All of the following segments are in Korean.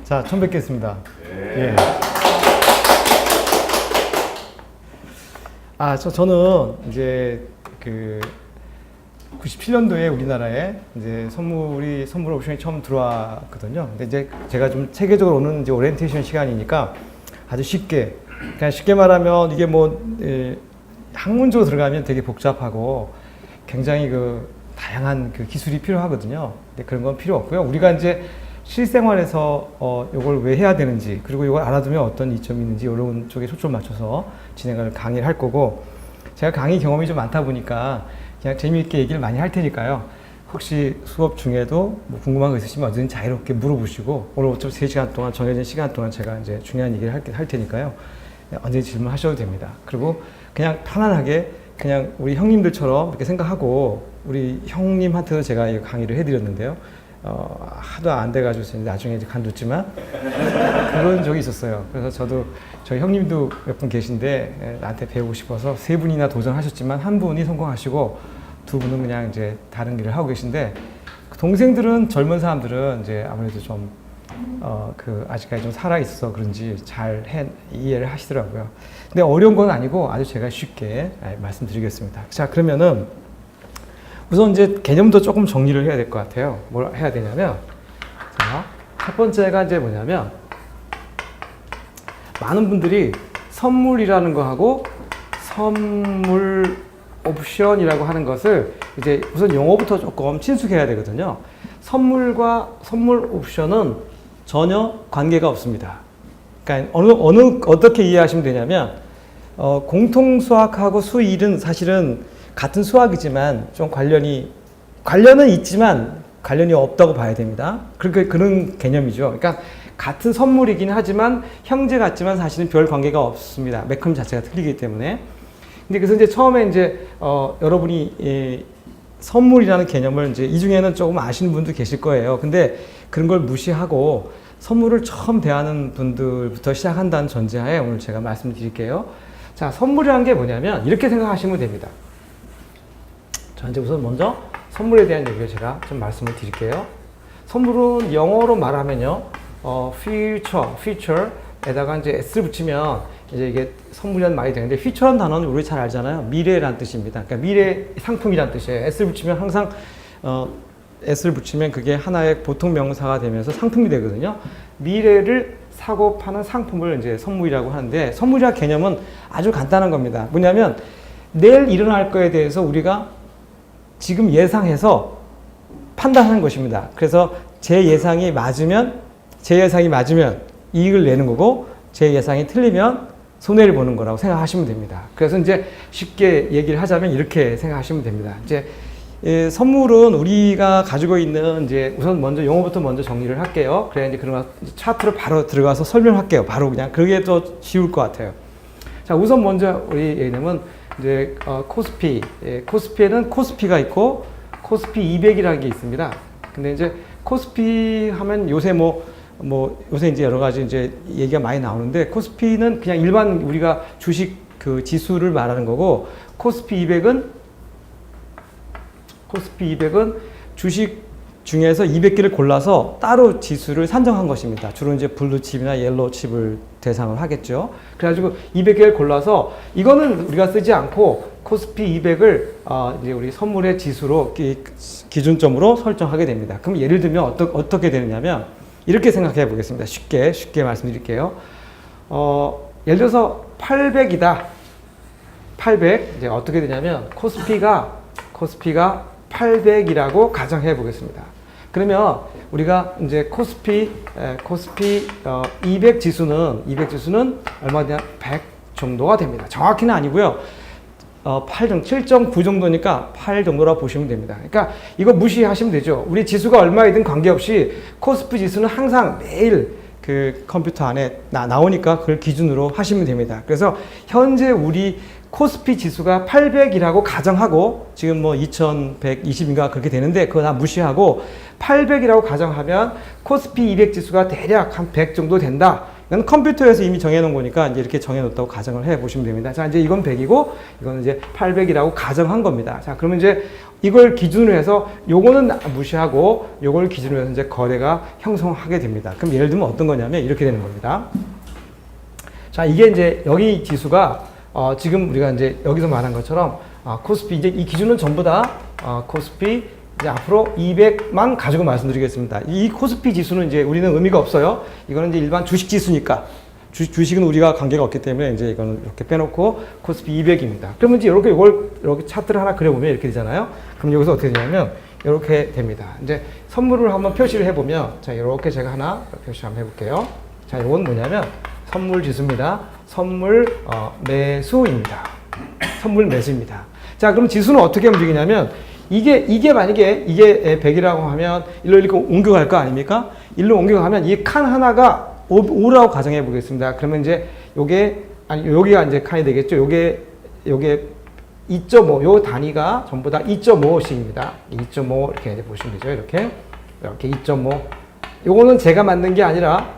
자, 처음 뵙겠습니다. 예. 저는 이제 그 97년도에 우리나라에 이제 선물 옵션이 처음 들어왔거든요. 근데 이제 제가 좀 체계적으로 오는 이제 오리엔테이션 시간이니까 아주 쉽게, 그냥 쉽게 말하면 이게 학문적으로 들어가면 되게 복잡하고 굉장히 다양한 기술이 필요하거든요. 근데 그런 건 필요 없고요. 우리가 이제 실생활에서 이걸 왜 해야 되는지, 그리고 이걸 알아두면 어떤 이점이 있는지 이런 쪽에 초점 맞춰서 진행을 강의를 할 거고, 제가 강의 경험이 좀 많다 보니까 그냥 재미있게 얘기를 많이 할 테니까요. 혹시 수업 중에도 궁금한 거 있으시면 언제든 자유롭게 물어보시고, 오늘 어차피 3시간 동안, 정해진 시간 동안 제가 이제 중요한 얘기를 할 테니까요. 언제든 질문하셔도 됩니다. 그리고 그냥 편안하게 그냥 우리 형님들처럼 이렇게 생각하고, 우리 형님한테도 제가 이 강의를 해드렸는데요. 하도 안 돼가지고 나중에 이제 간뒀지만 그런 적이 있었어요. 그래서 저도 저희 형님도 몇 분 계신데 나한테 배우고 싶어서 3분이나 도전하셨지만 한 분이 성공하시고 2분은 그냥 이제 다른 길을 하고 계신데, 동생들은, 젊은 사람들은 이제 아무래도 좀 아직까지 좀 살아 있어서 그런지 잘 이해를 하시더라고요. 근데 어려운 건 아니고 아주 제가 쉽게 말씀드리겠습니다. 자, 그러면은 우선 이제 개념도 조금 정리를 해야 될 것 같아요. 뭘 해야 되냐면, 자, 첫 번째가 이제 뭐냐면, 많은 분들이 선물이라는 거 하고 선물 옵션이라고 하는 것을 이제 우선 용어부터 조금 친숙해야 되거든요. 선물과 선물 옵션은 전혀 관계가 없습니다. 그러니까 어떻게 이해하시면 되냐면, 공통 수학하고 수일은 사실은 같은 수학이지만 좀 관련은 있지만 관련이 없다고 봐야 됩니다. 그런 개념이죠. 그러니까 같은 선물이긴 하지만 형제 같지만 사실은 별 관계가 없습니다. 매크럼 자체가 틀리기 때문에. 근데 그래서 이제 처음에 이제 여러분이 선물이라는 개념을 이제 이 중에는 조금 아시는 분도 계실 거예요. 근데 그런 걸 무시하고 선물을 처음 대하는 분들부터 시작한다는 전제하에 오늘 제가 말씀드릴게요. 자, 선물이라는 게 뭐냐면 이렇게 생각하시면 됩니다. 자, 이제 우선 먼저 선물에 대한 얘기를 제가 좀 말씀을 드릴게요. 선물은 영어로 말하면요, feature에다가 이제 s를 붙이면 이제 이게 선물이라는 말이 되는데, feature라는 단어는 우리 잘 알잖아요. 미래라는 뜻입니다. 그러니까 미래 상품이라는 뜻이에요. s를 붙이면 항상 s를 붙이면 그게 하나의 보통 명사가 되면서 상품이 되거든요. 미래를 사고 파는 상품을 이제 선물이라고 하는데, 선물이라는 개념은 아주 간단한 겁니다. 뭐냐면 내일 일어날 거에 대해서 우리가 지금 예상해서 판단하는 것입니다. 그래서 제 예상이 맞으면 이익을 내는 거고, 제 예상이 틀리면 손해를 보는 거라고 생각하시면 됩니다. 그래서 이제 쉽게 얘기를 하자면 이렇게 생각하시면 됩니다. 이제 선물은 우리가 가지고 있는, 이제 우선 먼저 용어부터 먼저 정리를 할게요. 그래야 이제 그런 차트로 바로 들어가서 설명할게요. 바로 그냥 그게 더 쉬울 것 같아요. 자, 우선 먼저 우리 얘기는 이제 코스피, 코스피에는 코스피가 있고 코스피 200이라는 게 있습니다. 근데 이제 코스피 하면 요새 요새 이제 여러 가지 이제 얘기가 많이 나오는데, 코스피는 그냥 일반 우리가 주식 지수를 말하는 거고, 코스피 200은 주식 중에서 200개를 골라서 따로 지수를 산정한 것입니다. 주로 이제 블루칩이나 옐로우칩을 대상으로 하겠죠. 그래가지고 200개를 골라서 이거는 우리가 쓰지 않고 코스피 200을 이제 우리 선물의 지수로 기준점으로 설정하게 됩니다. 그럼 예를 들면 어떻게 되느냐면 이렇게 생각해 보겠습니다. 쉽게 말씀드릴게요. 예를 들어서 800이다. 800. 이제 어떻게 되냐면 코스피가 800이라고 가정해 보겠습니다. 그러면 우리가 이제 코스피 200 지수는 얼마 되냐? 100 정도가 됩니다. 정확히는 아니고요. 7.9 정도니까 8 정도라고 보시면 됩니다. 그러니까 이거 무시하시면 되죠. 우리 지수가 얼마이든 관계없이 코스피 지수는 항상 매일 그 컴퓨터 안에 나오니까 그걸 기준으로 하시면 됩니다. 그래서 현재 우리 코스피 지수가 800이라고 가정하고, 지금 2120인가 그렇게 되는데 그거 다 무시하고 800이라고 가정하면 코스피 200 지수가 대략 한 100 정도 된다. 이건 컴퓨터에서 이미 정해놓은 거니까 이제 이렇게 정해놓았다고 가정을 해 보시면 됩니다. 자, 이제 이건 100이고 이건 이제 800이라고 가정한 겁니다. 자, 그러면 이제 이걸 기준으로 해서 요거는 무시하고 요걸 기준으로 해서 이제 거래가 형성하게 됩니다. 그럼 예를 들면 어떤 거냐면 이렇게 되는 겁니다. 자, 이게 이제 여기 지수가 지금 우리가 이제 여기서 말한 것처럼 코스피 이제 이 기준은 전부 다 코스피 이제 앞으로 200만 가지고 말씀드리겠습니다. 이 코스피 지수는 이제 우리는 의미가 없어요. 이거는 이제 일반 주식 지수니까. 주식은 우리가 관계가 없기 때문에 이제 이거는 이렇게 빼놓고 코스피 200입니다. 그러면 이제 이렇게 차트를 하나 그려보면 이렇게 되잖아요. 그럼 여기서 어떻게 되냐면 이렇게 됩니다. 이제 선물을 한번 표시를 해보면 자, 이렇게 제가 하나 표시 한번 해볼게요. 자, 이건 뭐냐면 선물 지수입니다. 선물 매수입니다. 선물 매수입니다. 자, 그럼 지수는 어떻게 움직이냐면 이게 만약에 이게 100이라고 하면 일로 이렇게 옮겨갈 거 아닙니까? 일로 옮겨가면 이 칸 하나가 5라고 가정해 보겠습니다. 그러면 이제 여기가 이제 칸이 되겠죠. 요게 2.5, 요 단위가 전부 다 2.5씩입니다. 2.5 이렇게 이제 보시면 되죠. 이렇게 2.5. 요거는 제가 만든 게 아니라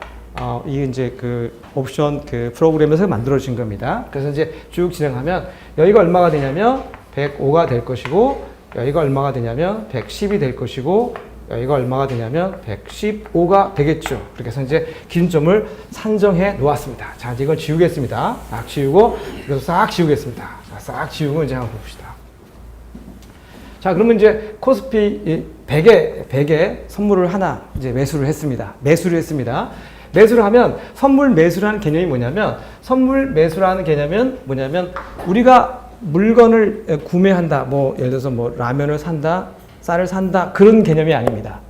이게 이제 그 옵션 그 프로그램에서 만들어진 겁니다. 그래서 이제 쭉 진행하면 여기가 얼마가 되냐면 105가 될 것이고 여기가 얼마가 되냐면 110이 될 것이고 여기가 얼마가 되냐면 115가 되겠죠. 그렇게 해서 이제 기준점을 산정해 놓았습니다. 자, 이제 이걸 지우겠습니다. 싹 지우고 이것도 싹 지우겠습니다. 자, 싹 지우고 이제 한번 봅시다. 자, 그러면 이제 코스피 100에 선물을 하나 이제 매수를 했습니다. 매수를 하면 선물 매수라는 개념이 뭐냐면 선물 매수라는 개념은 뭐냐면 우리가 물건을 구매한다. 뭐 예를 들어서 뭐 라면을 산다. 쌀을 산다. 그런 개념이 아닙니다.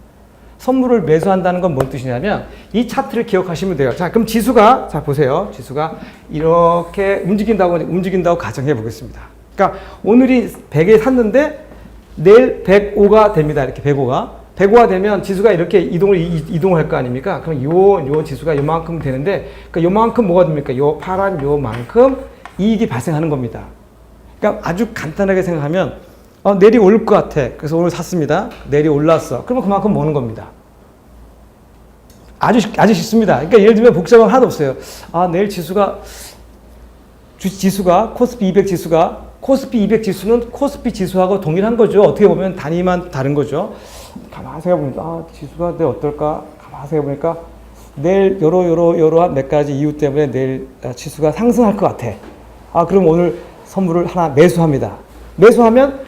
선물을 매수한다는 건 뭔 뜻이냐면 이 차트를 기억하시면 돼요. 자, 그럼 지수가 자 보세요. 지수가 이렇게 움직인다고 가정해 보겠습니다. 그러니까 오늘이 100에 샀는데 내일 105가 됩니다. 이렇게 105가 되면 지수가 이렇게 이동을 할 거 아닙니까? 그럼 요 지수가 요만큼 되는데 그러니까 요만큼 뭐가 됩니까? 요 파란 요만큼 이익이 발생하는 겁니다. 그러니까 아주 간단하게 생각하면 내일이 올 것 같아. 그래서 오늘 샀습니다. 내일이 올랐어. 그러면 그만큼 모는 겁니다. 아주 쉽습니다. 그러니까 예를 들면 복잡함 하나도 없어요. 내일 지수가 코스피 200 지수는 코스피 지수하고 동일한 거죠. 어떻게 보면 단위만 다른 거죠. 가만히 생각해보니까 지수가 내일 어떨까? 가만히 생각해보니까 내일 요러한 몇 가지 이유 때문에 내일 지수가 상승할 것 같아. 그럼 오늘 선물을 하나 매수합니다. 매수하면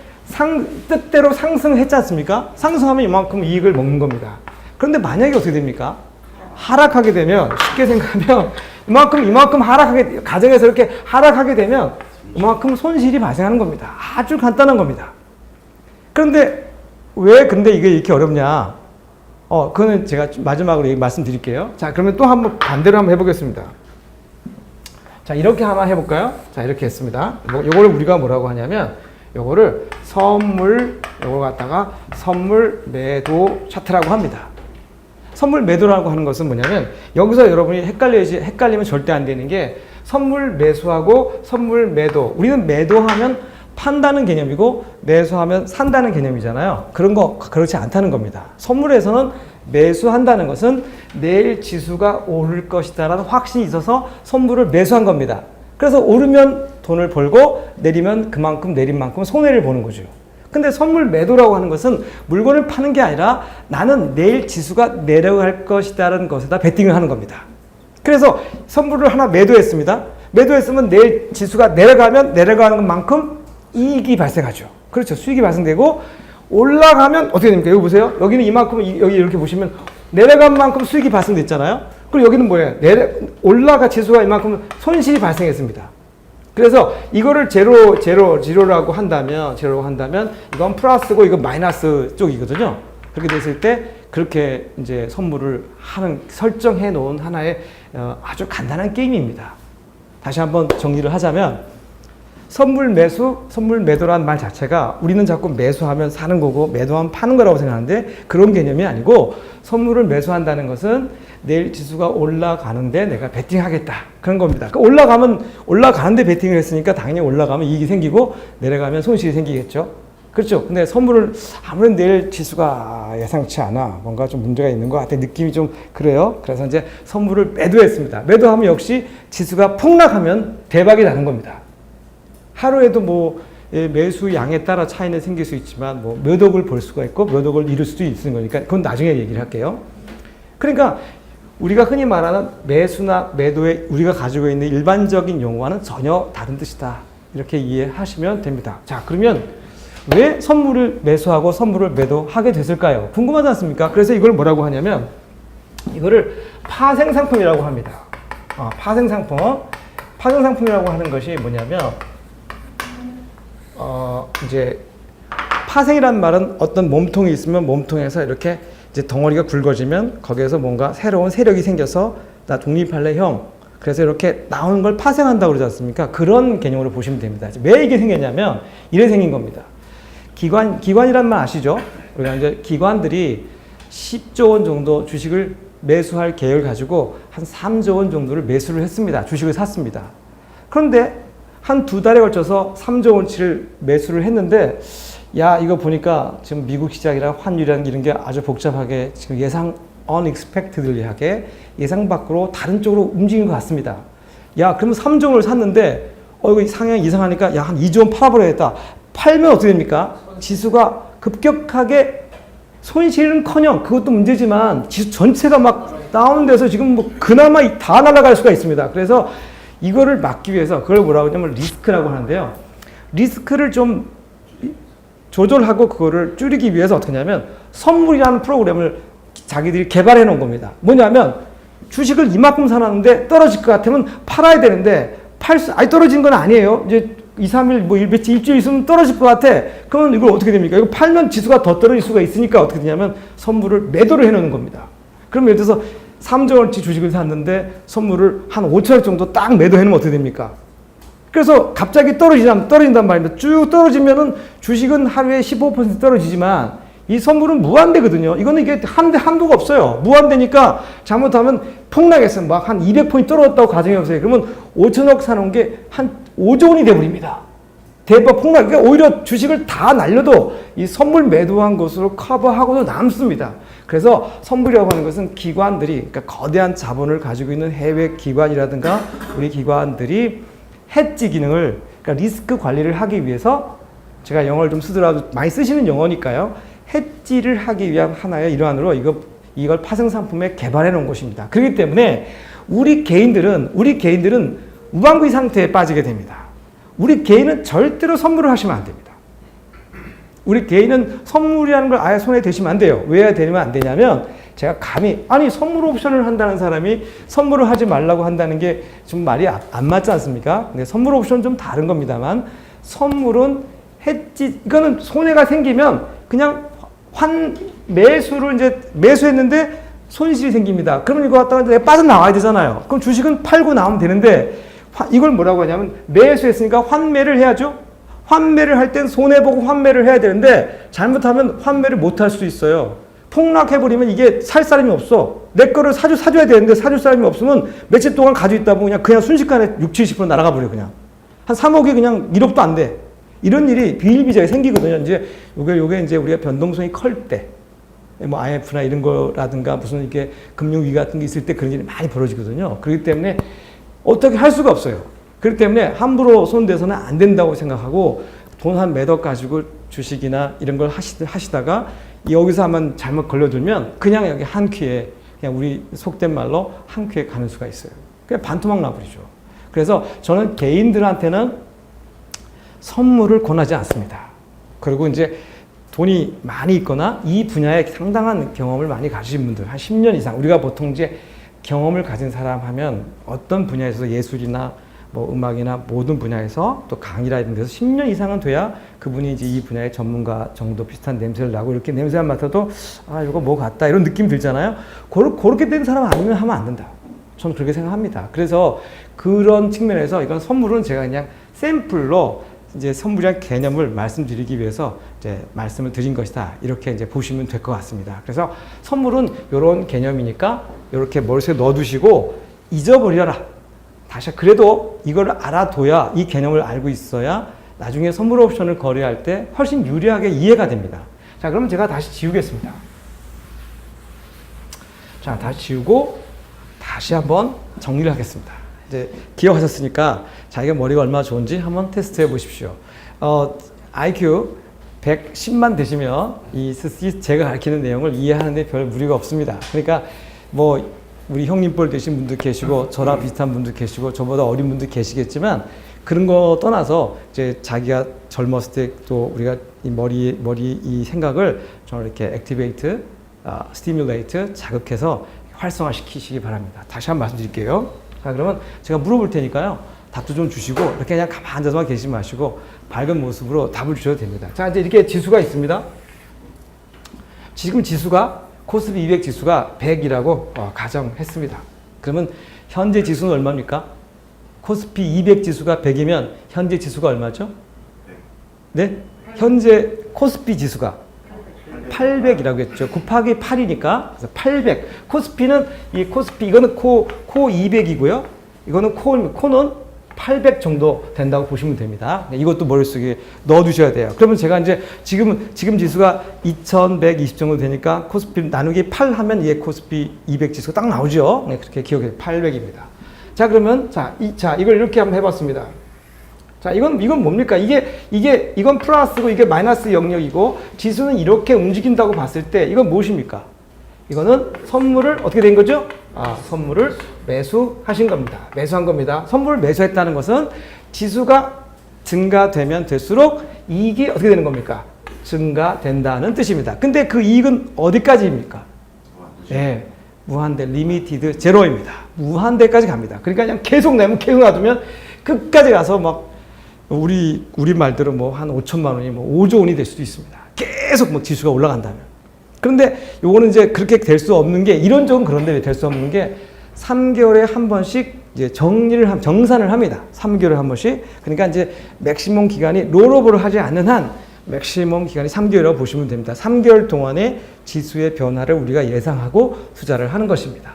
뜻대로 상승했지 않습니까? 상승하면 이만큼 이익을 먹는 겁니다. 그런데 만약에 어떻게 됩니까? 하락하게 되면 쉽게 생각하면 이만큼 하락하게 가정에서 이렇게 하락하게 되면 이만큼 손실이 발생하는 겁니다. 아주 간단한 겁니다. 그런데 근데 이게 이렇게 어렵냐? 그거는 제가 마지막으로 말씀드릴게요. 자, 그러면 또 한번 반대로 한번 해보겠습니다. 자, 이렇게 한번 해볼까요? 자, 이렇게 했습니다. 요거를 우리가 뭐라고 하냐면 요거를 요걸 갖다가 선물 매도 차트라고 합니다. 선물 매도라고 하는 것은 뭐냐면 여기서 여러분이 헷갈리면 절대 안 되는 게 선물 매수하고 선물 매도. 우리는 매도하면 판다는 개념이고 매수하면 산다는 개념이잖아요. 그렇지 않다는 겁니다. 선물에서는 매수한다는 것은 내일 지수가 오를 것이다라는 확신이 있어서 선물을 매수한 겁니다. 그래서 오르면 돈을 벌고 내리면 그만큼 내린 만큼 손해를 보는 거죠. 근데 선물 매도라고 하는 것은 물건을 파는 게 아니라 나는 내일 지수가 내려갈 것이다라는 것에다 베팅을 하는 겁니다. 그래서 선물을 하나 매도했습니다. 매도했으면 내일 지수가 내려가는 만큼 이익이 발생하죠. 그렇죠. 수익이 발생되고 올라가면 어떻게 됩니까? 여기 보세요. 여기는 이만큼 여기 이렇게 보시면 내려간 만큼 수익이 발생됐잖아요. 그리고 여기는 뭐예요? 올라가 지수가 이만큼 손실이 발생했습니다. 그래서 이거를 제로라고 한다면 이건 플러스고 이건 마이너스 쪽이거든요. 그렇게 됐을 때 그렇게 이제 선물을 설정해 놓은 하나의 아주 간단한 게임입니다. 다시 한번 정리를 하자면 선물 매수, 선물 매도라는 말 자체가 우리는 자꾸 매수하면 사는 거고 매도하면 파는 거라고 생각하는데 그런 개념이 아니고 선물을 매수한다는 것은 내일 지수가 올라가는데 내가 베팅하겠다. 그런 겁니다. 그러니까 올라가는데 베팅을 했으니까 당연히 올라가면 이익이 생기고 내려가면 손실이 생기겠죠. 그렇죠. 근데 선물을 아무래도 내일 지수가 예상치 않아. 뭔가 좀 문제가 있는 것 같아. 느낌이 좀 그래요. 그래서 이제 선물을 매도했습니다. 매도하면 역시 지수가 폭락하면 대박이 나는 겁니다. 하루에도 매수 양에 따라 차이는 생길 수 있지만 뭐 몇 억을 벌 수가 있고 몇 억을 잃을 수도 있는 거니까 그건 나중에 얘기를 할게요. 그러니까 우리가 흔히 말하는 매수나 매도에 우리가 가지고 있는 일반적인 용어와는 전혀 다른 뜻이다. 이렇게 이해하시면 됩니다. 자, 그러면 왜 선물을 매수하고 선물을 매도하게 됐을까요? 궁금하지 않습니까? 그래서 이걸 뭐라고 하냐면 이거를 파생상품이라고 합니다. 파생상품. 파생상품이라고 하는 것이 뭐냐면 이제 파생이란 말은 어떤 몸통이 있으면 몸통에서 이렇게 이제 덩어리가 굵어지면 거기에서 뭔가 새로운 세력이 생겨서 나 독립할래 형. 그래서 이렇게 나오는 걸 파생한다고 그러지 않습니까? 그런 개념으로 보시면 됩니다. 왜 이게 생겼냐면 이래 생긴 겁니다. 기관이란 말 아시죠? 우리가 이제 기관들이 10조 원 정도 주식을 매수할 계획을 가지고 한 3조 원 정도를 매수를 했습니다. 주식을 샀습니다. 그런데 한 두 달에 걸쳐서 3조 원치를 매수를 했는데 야, 이거 보니까 지금 미국 시장이랑 환율이랑 이런 게 아주 복잡하게 지금 예상 unexpectedly하게 예상 밖으로 다른 쪽으로 움직인 것 같습니다. 야, 그러면 3조 원을 샀는데 이거 상향이 이상하니까 야, 한 2조 원 팔아버려야겠다. 팔면 어떻게 됩니까? 지수가 급격하게 손실은커녕 그것도 문제지만 지수 전체가 막 다운돼서 지금 뭐 그나마 다 날아갈 수가 있습니다. 그래서 이거를 막기 위해서 그걸 뭐라고 하냐면 리스크라고 하는데요. 리스크를 좀 조절하고 그거를 줄이기 위해서 어떻게 하냐면 선물이라는 프로그램을 자기들이 개발해 놓은 겁니다. 뭐냐면 주식을 이만큼 사놨는데 떨어질 것 같으면 팔아야 되는데 떨어진 건 아니에요. 이제 2, 3일, 뭐 일주일 있으면 떨어질 것 같아. 그러면 이걸 어떻게 됩니까? 이거 팔면 지수가 더 떨어질 수가 있으니까 어떻게 되냐면 선물을 매도를 해놓는 겁니다. 그럼 예를 들어서 3조 원치 주식을 샀는데 선물을 한 5천원 정도 딱 매도해놓으면 어떻게 됩니까? 그래서 갑자기 떨어진단 말입니다. 쭉 떨어지면은 주식은 하루에 15% 떨어지지만 이 선물은 무한대거든요. 이거는 이게 한도가 없어요. 무한대니까 잘못하면 폭락했어요. 막 한 200포인트 떨어졌다고 가정해 보세요. 그러면 5천억 사놓은 게 한 5조 원이 돼버립니다. 대박 폭락. 그러니까 오히려 주식을 다 날려도 이 선물 매도한 것으로 커버하고도 남습니다. 그래서 선물이라고 하는 것은 기관들이, 그러니까 거대한 자본을 가지고 있는 해외 기관이라든가 우리 기관들이 해지 기능을, 그러니까 리스크 관리를 하기 위해서, 제가 영어를 좀 쓰더라도 많이 쓰시는 영어니까요. 해지를 하기 위한 하나의 일환으로 이걸 파생상품에 개발해 놓은 것입니다. 그렇기 때문에 우리 개인들은 우방구이 상태에 빠지게 됩니다. 우리 개인은 절대로 선물을 하시면 안 됩니다. 우리 개인은 선물이라는 걸 아예 손에 대시면 안 돼요. 왜 되면 안 되냐면 제가 감히 선물 옵션을 한다는 사람이 선물을 하지 말라고 한다는 게 좀 말이 안 맞지 않습니까? 근데 선물 옵션은 좀 다른 겁니다만 선물은 이거는 손해가 생기면 그냥 매수를 이제 매수했는데 손실이 생깁니다. 그러면 이거 갖다가 내가 빠져나와야 되잖아요. 그럼 주식은 팔고 나오면 되는데 이걸 뭐라고 하냐면 매수했으니까 환매를 해야죠. 환매를 할 땐 손해보고 환매를 해야 되는데 잘못하면 환매를 못 할 수도 있어요. 폭락해버리면 이게 살 사람이 없어. 내 거를 사줘야 되는데 사줄 사람이 없으면 며칠 동안 가지고 있다 보면 그냥 순식간에 60, 70% 날아가 버려. 그냥 한 3억이 그냥 1억도 안 돼. 이런 일이 비일비재하게 생기거든요. 이제 요게 이제 우리가 변동성이 클 때, 뭐 IMF나 이런 거라든가 무슨 이렇게 금융위기 같은 게 있을 때 그런 일이 많이 벌어지거든요. 그렇기 때문에 어떻게 할 수가 없어요. 그렇기 때문에 함부로 손대서는 안 된다고 생각하고 돈 한 몇 억 가지고 주식이나 이런 걸 하시다가 여기서 한번 잘못 걸려들면 그냥 여기 한 퀴에, 그냥 우리 속된 말로 한 퀴에 가는 수가 있어요. 그냥 반토막 나버리죠. 그래서 저는 개인들한테는 선물을 권하지 않습니다. 그리고 이제 돈이 많이 있거나 이 분야에 상당한 경험을 많이 가지신 분들, 한 10년 이상, 우리가 보통 이제 경험을 가진 사람 하면 어떤 분야에서 예술이나 뭐 음악이나 모든 분야에서 또 강의라 이런 데서 10년 이상은 돼야 그분이 이제 이 분야의 전문가 정도 비슷한 냄새를 나고 이렇게 냄새만 맡아도 이거 뭐 같다 이런 느낌이 들잖아요. 그렇게 된 사람 아니면 하면 안 된다. 저는 그렇게 생각합니다. 그래서 그런 측면에서 이건 선물은 제가 그냥 샘플로 이제 선물이란 개념을 말씀드리기 위해서 이제 말씀을 드린 것이다. 이렇게 이제 보시면 될 것 같습니다. 그래서 선물은 이런 개념이니까 이렇게 머릿속에 넣어두시고 잊어버려라. 다시 그래도 이걸 알아둬야, 이 개념을 알고 있어야 나중에 선물 옵션을 거래할 때 훨씬 유리하게 이해가 됩니다. 자, 그러면 제가 다시 지우겠습니다. 자, 다시 지우고 다시 한번 정리를 하겠습니다. 이제 기억하셨으니까 자기가 머리가 얼마나 좋은지 한번 테스트 해 보십시오. IQ 110만 되시면 제가 가르치는 내용을 이해하는데 별 무리가 없습니다. 그러니까 뭐 우리 형님뻘 되신 분도 계시고 저랑 비슷한 분도 계시고 저보다 어린 분도 계시겠지만 그런 거 떠나서 이제 자기가 젊었을 때 또 우리가 이 머리 이 생각을 좀 이렇게 액티베이트, 스티뮬레이트, 자극해서 활성화시키시기 바랍니다. 다시 한번 말씀드릴게요. 자, 그러면 제가 물어볼 테니까요. 답도 좀 주시고 이렇게 그냥 가만 앉아서만 계시지 마시고 밝은 모습으로 답을 주셔도 됩니다. 자, 이제 이렇게 지수가 있습니다. 지금 지수가 코스피 200 지수가 100이라고 가정했습니다. 그러면 현재 지수는 얼마입니까? 코스피 200 지수가 100이면 현재 지수가 얼마죠? 네? 현재 코스피 지수가 800이라고 했죠. 곱하기 8이니까 그래서 800. 코스피는 이거는 코 200이고요. 이거는 코는 800 정도 된다고 보시면 됩니다. 이것도 머릿속에 넣어두셔야 돼요. 그러면 제가 이제 지금 지수가 2120 정도 되니까 코스피 나누기 8 하면 이게 코스피 200 지수가 딱 나오죠. 네, 그렇게 기억해 800입니다. 자, 그러면 이걸 이렇게 한번 해봤습니다. 자, 이건 뭡니까? 이건 플러스고 이게 마이너스 영역이고 지수는 이렇게 움직인다고 봤을 때 이건 무엇입니까? 이거는 선물을 어떻게 된 거죠? 선물을 매수하신 겁니다. 매수한 겁니다. 선물을 매수했다는 것은 지수가 증가되면 될수록 이익이 어떻게 되는 겁니까? 증가된다는 뜻입니다. 근데 그 이익은 어디까지입니까? 네, 무한대, 리미티드, 제로입니다. 무한대까지 갑니다. 그러니까 그냥 계속 내면 계속 놔두면 끝까지 가서 막 우리 말대로 뭐 한 5천만 원이 뭐 5조 원이 될 수도 있습니다. 계속 뭐 지수가 올라간다면. 그런데 요거는 이제 그렇게 될 수 없는 게 이론적으로 그런데 될 수 없는 게 3개월에 한 번씩 이제 정산을 합니다. 3개월에 한 번씩. 그러니까 이제 맥시멈 기간이 롤오버를 하지 않는 한 맥시멈 기간이 3개월이라고 보시면 됩니다. 3개월 동안의 지수의 변화를 우리가 예상하고 투자를 하는 것입니다.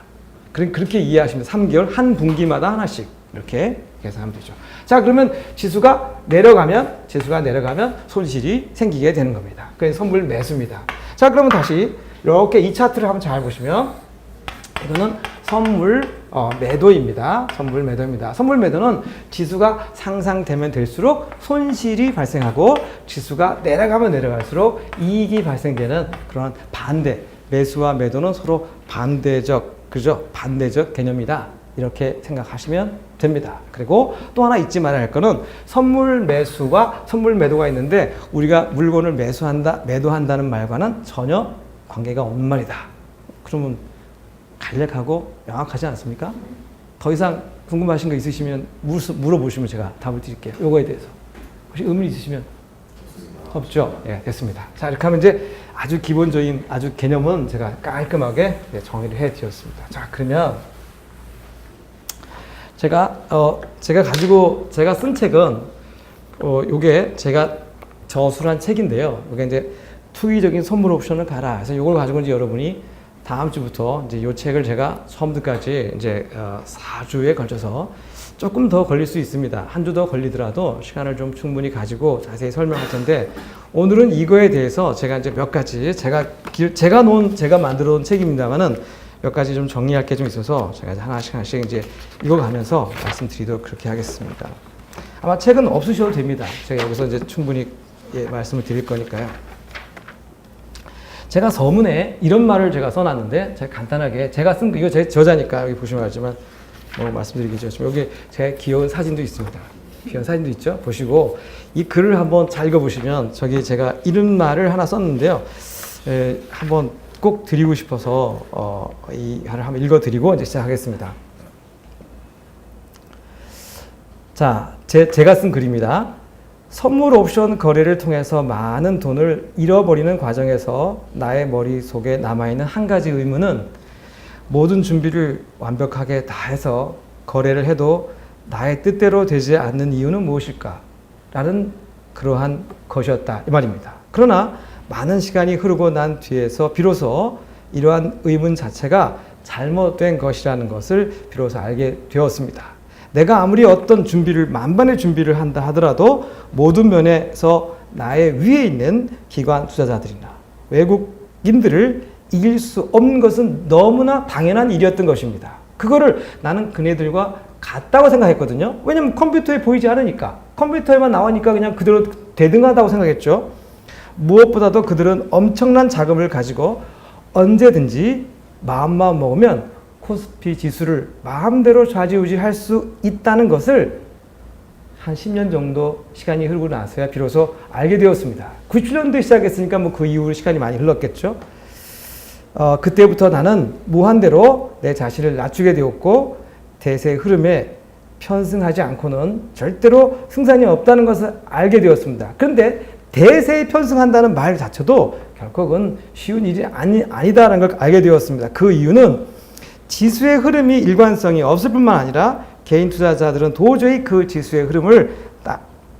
그렇게 이해하시면 3개월 한 분기마다 하나씩 이렇게 계산하면 되죠. 자, 그러면 지수가 내려가면 손실이 생기게 되는 겁니다. 그래서 선물 매수입니다. 자, 그러면 다시 이렇게 이 차트를 한번 잘 보시면 이거는 선물 매도입니다. 선물 매도입니다. 선물 매도는 지수가 상승되면 될수록 손실이 발생하고 지수가 내려가면 내려갈수록 이익이 발생되는 그런 반대. 매수와 매도는 서로 반대적 개념이다. 이렇게 생각하시면 됩니다. 그리고 또 하나 잊지 말아야 할 거는 선물 매수와 선물 매도가 있는데 우리가 물건을 매도한다는 말과는 전혀 관계가 없는 말이다. 그러면 간략하고 명확하지 않습니까? 더 이상 궁금하신 거 있으시면 물어보시면 제가 답을 드릴게요. 요거에 대해서. 혹시 의문이 있으시면? 없죠? 예, 됐습니다. 자, 이렇게 하면 이제 아주 기본적인 개념은 제가 깔끔하게 정리를 해 드렸습니다. 자, 그러면 제가 쓴 책은 요게 제가 저술한 책인데요. 이게 이제 투기적인 선물 옵션을 가라. 그래서 이걸 가지고 이제 여러분이 다음 주부터 이제 이 책을 제가 처음부터까지 이제 4주에 걸쳐서 조금 더 걸릴 수 있습니다. 한 주 더 걸리더라도 시간을 좀 충분히 가지고 자세히 설명할 텐데 오늘은 이거에 대해서 제가 이제 몇 가지 제가 만들어 놓은 책입니다만은 몇 가지 좀 정리할 게 좀 있어서 제가 하나씩 이제 읽어가면서 말씀드리도록 그렇게 하겠습니다. 아마 책은 없으셔도 됩니다. 제가 여기서 이제 충분히 말씀을 드릴 거니까요. 제가 서문에 이런 말을 제가 써놨는데 제가 간단하게 제가 쓴 이거 제 저자니까 여기 보시면 알지만 뭐 말씀드리기 전에 여기 제 귀여운 사진도 있습니다. 귀여운 사진도 있죠. 보시고 이 글을 한번 잘 읽어보시면 저기 제가 이런 말을 하나 썼는데요. 한번 꼭 드리고 싶어서 이 말을 한번 읽어드리고 이제 시작하겠습니다. 자, 제가 쓴 글입니다. 선물 옵션 거래를 통해서 많은 돈을 잃어버리는 과정에서 나의 머릿속에 남아있는 한 가지 의문은 모든 준비를 완벽하게 다 해서 거래를 해도 나의 뜻대로 되지 않는 이유는 무엇일까? 라는 그러한 것이었다. 이 말입니다. 그러나 많은 시간이 흐르고 난 뒤에서 비로소 이러한 의문 자체가 잘못된 것이라는 것을 비로소 알게 되었습니다. 내가 아무리 어떤 만반의 준비를 한다 하더라도 모든 면에서 나의 위에 있는 기관 투자자들이나 외국인들을 이길 수 없는 것은 너무나 당연한 일이었던 것입니다. 그거를 나는 그네들과 같다고 생각했거든요. 왜냐면 컴퓨터에 보이지 않으니까. 컴퓨터에만 나오니까 그냥 그대로 대등하다고 생각했죠. 무엇보다도 그들은 엄청난 자금을 가지고 언제든지 마음만 먹으면 코스피 지수를 마음대로 좌지우지할 수 있다는 것을 한 10년 정도 시간이 흐르고 나서야 비로소 알게 되었습니다. 97년도에 시작했으니까 뭐 그 이후로 시간이 많이 흘렀겠죠. 그때부터 나는 무한대로 내 자신을 낮추게 되었고 대세의 흐름에 편승하지 않고는 절대로 승산이 없다는 것을 알게 되었습니다. 그런데 대세에 편승한다는 말 자체도 결코 그건 쉬운 일이 아니다라는 걸 알게 되었습니다. 그 이유는 지수의 흐름이 일관성이 없을 뿐만 아니라 개인 투자자들은 도저히 그 지수의 흐름을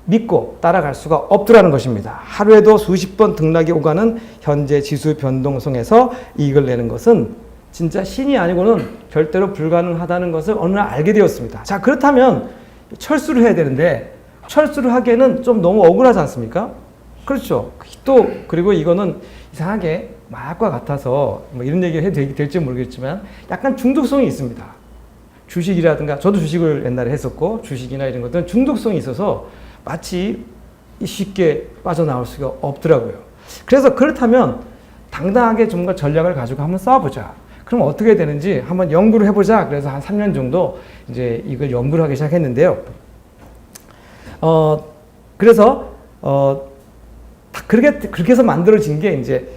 믿고 따라갈 수가 없더라는 것입니다. 하루에도 수십 번 등락이 오가는 현재 지수 변동성에서 이익을 내는 것은 진짜 신이 아니고는 절대로 불가능하다는 것을 어느 날 알게 되었습니다. 자, 그렇다면 철수를 해야 되는데 철수를 하기에는 좀 너무 억울하지 않습니까? 그렇죠. 또 그리고 이거는 이상하게 마약과 같아서 뭐 이런 얘기를 해도 될지 모르겠지만 약간 중독성이 있습니다. 주식이라든가 저도 주식을 옛날에 했었고 주식이나 이런 것들은 중독성이 있어서 마치 쉽게 빠져나올 수가 없더라고요. 그래서 그렇다면 당당하게 좀 더 전략을 가지고 한번 싸워보자. 그럼 어떻게 되는지 한번 연구를 해보자. 그래서 한 3년 정도 이제 이걸 연구를 하기 시작했는데요. 그래서 그렇게 해서 만들어진 게 이제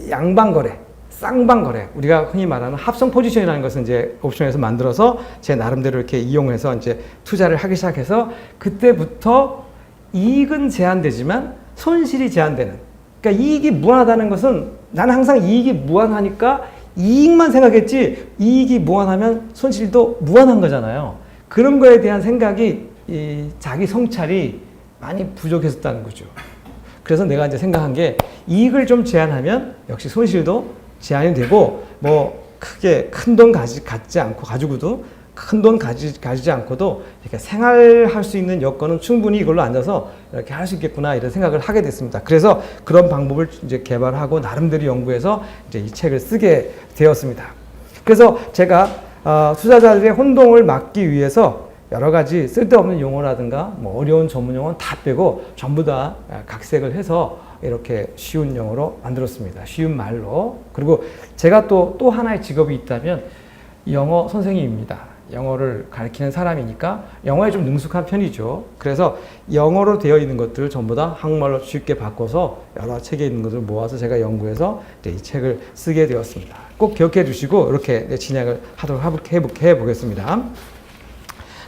양방거래, 쌍방거래, 우리가 흔히 말하는 합성 포지션이라는 것은 이제 옵션에서 만들어서 제 나름대로 이렇게 이용해서 이제 투자를 하기 시작해서 그때부터 이익은 제한되지만 손실이 제한되는. 그러니까 이익이 무한하다는 것은 나는 항상 이익이 무한하니까 이익만 생각했지 이익이 무한하면 손실도 무한한 거잖아요. 그런 거에 대한 생각이 자기 성찰이 많이 부족했었다는 거죠. 그래서 내가 이제 생각한 게 이익을 좀 제한하면 역시 손실도 제한이 되고 뭐 크게 큰 돈 갖지 않고 가지고도 큰 돈 가지지 않고도 이렇게 생활할 수 있는 여건은 충분히 이걸로 앉아서 이렇게 할 수 있겠구나 이런 생각을 하게 됐습니다. 그래서 그런 방법을 이제 개발하고 나름대로 연구해서 이제 이 책을 쓰게 되었습니다. 그래서 제가 투자자들의 혼동을 막기 위해서 여러 가지 쓸데없는 용어라든가 뭐 어려운 전문 용어는 다 빼고 전부 다 각색을 해서 이렇게 쉬운 영어로 만들었습니다. 쉬운 말로. 그리고 제가 또 하나의 직업이 있다면 영어 선생님입니다. 영어를 가르치는 사람이니까 영어에 좀 능숙한 편이죠. 그래서 영어로 되어 있는 것들을 전부 다 한국말로 쉽게 바꿔서 여러 책에 있는 것을 모아서 제가 연구해서 이 책을 쓰게 되었습니다. 꼭 기억해 주시고 이렇게 진행을 하도록 해보겠습니다.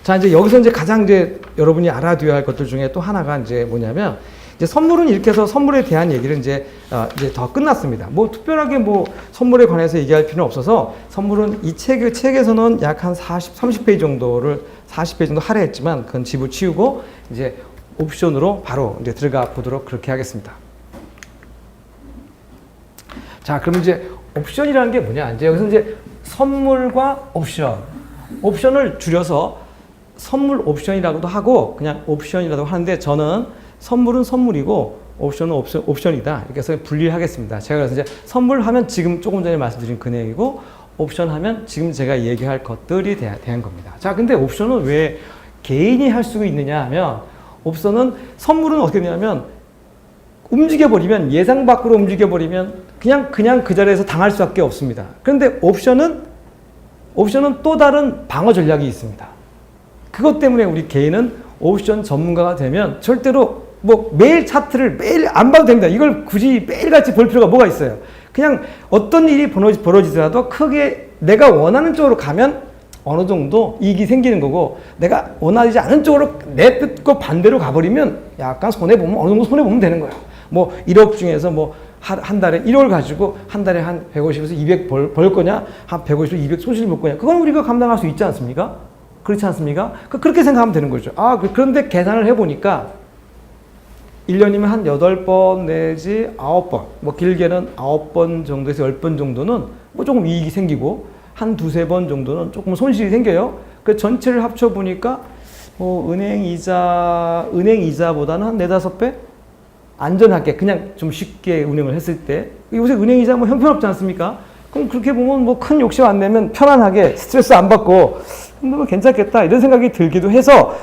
자, 이제 여기서 이제 가장 이제 여러분이 알아둬야 할 것들 중에 또 하나가 이제 뭐냐면 이제 선물은 이렇게 해서 선물에 대한 얘기를 이제 더 끝났습니다. 뭐 특별하게 뭐 선물에 관해서 얘기할 필요는 없어서 선물은 이 책에서는 약 한 30페이지 정도를 40페이지 정도 할애했지만 그건 집어치우고 이제 옵션으로 바로 이제 들어가 보도록 그렇게 하겠습니다. 자, 그럼 이제 옵션이라는 게 뭐냐? 이제 여기서 이제 선물과 옵션을 줄여서 선물 옵션이라고도 하고 그냥 옵션이라고 하는데 저는 선물은 선물이고 옵션은 옵션이다. 이렇게 해서 분리를 하겠습니다. 제가 그래서 이제 선물하면 지금 조금 전에 말씀드린 금액이고 옵션 하면 지금 제가 얘기할 것들이 대한 겁니다. 자, 근데 옵션은 왜 개인이 할 수 있느냐 하면 옵션은 선물은 어떻게 되냐면 움직여버리면 예상 밖으로 움직여버리면 그냥 그 자리에서 당할 수밖에 없습니다. 그런데 옵션은 또 다른 방어 전략이 있습니다. 그것 때문에 우리 개인은 옵션 전문가가 되면 절대로 뭐 매일 차트를 매일 안 봐도 됩니다. 이걸 굳이 매일같이 볼 필요가 뭐가 있어요. 그냥 어떤 일이 벌어지더라도 크게 내가 원하는 쪽으로 가면 어느 정도 이익이 생기는 거고 내가 원하지 않은 쪽으로 내 뜻과 반대로 가버리면 약간 손해보면 어느 정도 손해보면 되는 거예요. 뭐 1억 중에서 뭐 한 달에 1월 가지고 한 달에 한 150에서 200 벌 거냐 한 150에서 200 손실 볼 거냐 그건 우리가 감당할 수 있지 않습니까? 그렇지 않습니까? 그렇게 생각하면 되는 거죠. 그런데 계산을 해보니까 1년이면 한 8번 내지 9번, 뭐 길게는 9번 정도에서 10번 정도는 뭐 조금 이익이 생기고 한 2-3번 정도는 조금 손실이 생겨요. 그 전체를 합쳐보니까 뭐 은행 이자보다는 한 4-5배? 안전하게 그냥 좀 쉽게 운영을 했을 때 요새 은행 이자 뭐 형편없지 않습니까? 그럼 그렇게 보면 뭐 큰 욕심 안 내면 편안하게 스트레스 안 받고 뭐 괜찮겠다 이런 생각이 들기도 해서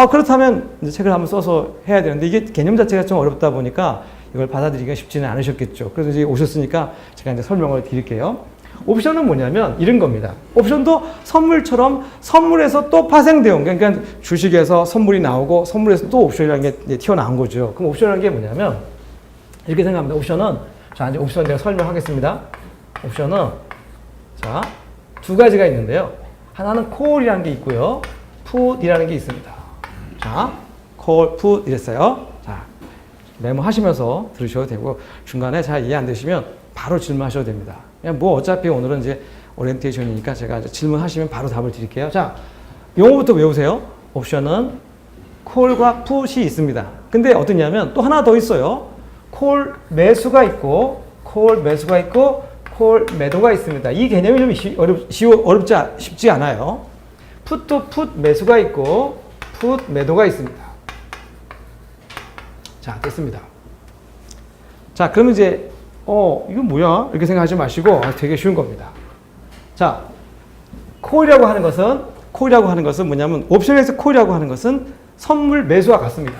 그렇다면 이제 책을 한번 써서 해야 되는데 이게 개념 자체가 좀 어렵다 보니까 이걸 받아들이기가 쉽지는 않으셨겠죠. 그래서 이제 오셨으니까 제가 이제 설명을 드릴게요. 옵션은 뭐냐면 이런 겁니다. 옵션도 선물처럼 선물에서 또 파생되어 그러니까 주식에서 선물이 나오고 선물에서 또 옵션이라는 게 튀어나온 거죠. 그럼 옵션이라는 게 뭐냐면 이렇게 생각합니다. 옵션은 자 이제 옵션 내가 설명하겠습니다. 옵션은 자 두 가지가 있는데요. 하나는 콜이라는 게 있고요. 풋이라는 게 있습니다. 자 콜, 풋 이랬어요. 자 메모하시면서 들으셔도 되고 중간에 잘 이해 안 되시면 바로 질문하셔도 됩니다. 그냥 뭐 어차피 오늘은 이제 오리엔테이션이니까 제가 이제 질문하시면 바로 답을 드릴게요. 자, 용어부터 외우세요. 옵션은 콜과 풋이 있습니다. 근데 어떠냐면 또 하나 더 있어요. 콜 매수가 있고 콜 매수가 있고 콜 매도가 있습니다. 이 개념이 좀 쉽지 않아요. 풋도 풋 매수가 있고 풋 매도가 있습니다. 자, 됐습니다. 자, 그러면 이제 이건 뭐야? 이렇게 생각하지 마시고 되게 쉬운 겁니다. 자, 콜이라고 하는 것은 뭐냐면 옵션에서 콜이라고 하는 것은 선물 매수와 같습니다.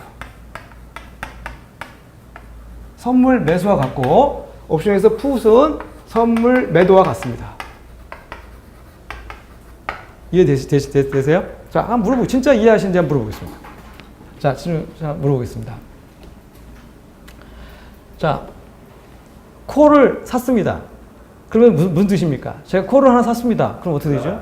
선물 매수와 같고 옵션에서 풋은 선물 매도와 같습니다. 이해되세요? 자, 한번 진짜 이해하시는지 한번 물어보겠습니다. 자, 지금 물어보겠습니다. 자, 콜을 샀습니다. 그러면 무슨 뜻입니까? 제가 콜을 하나 샀습니다. 그럼 어떻게 되죠?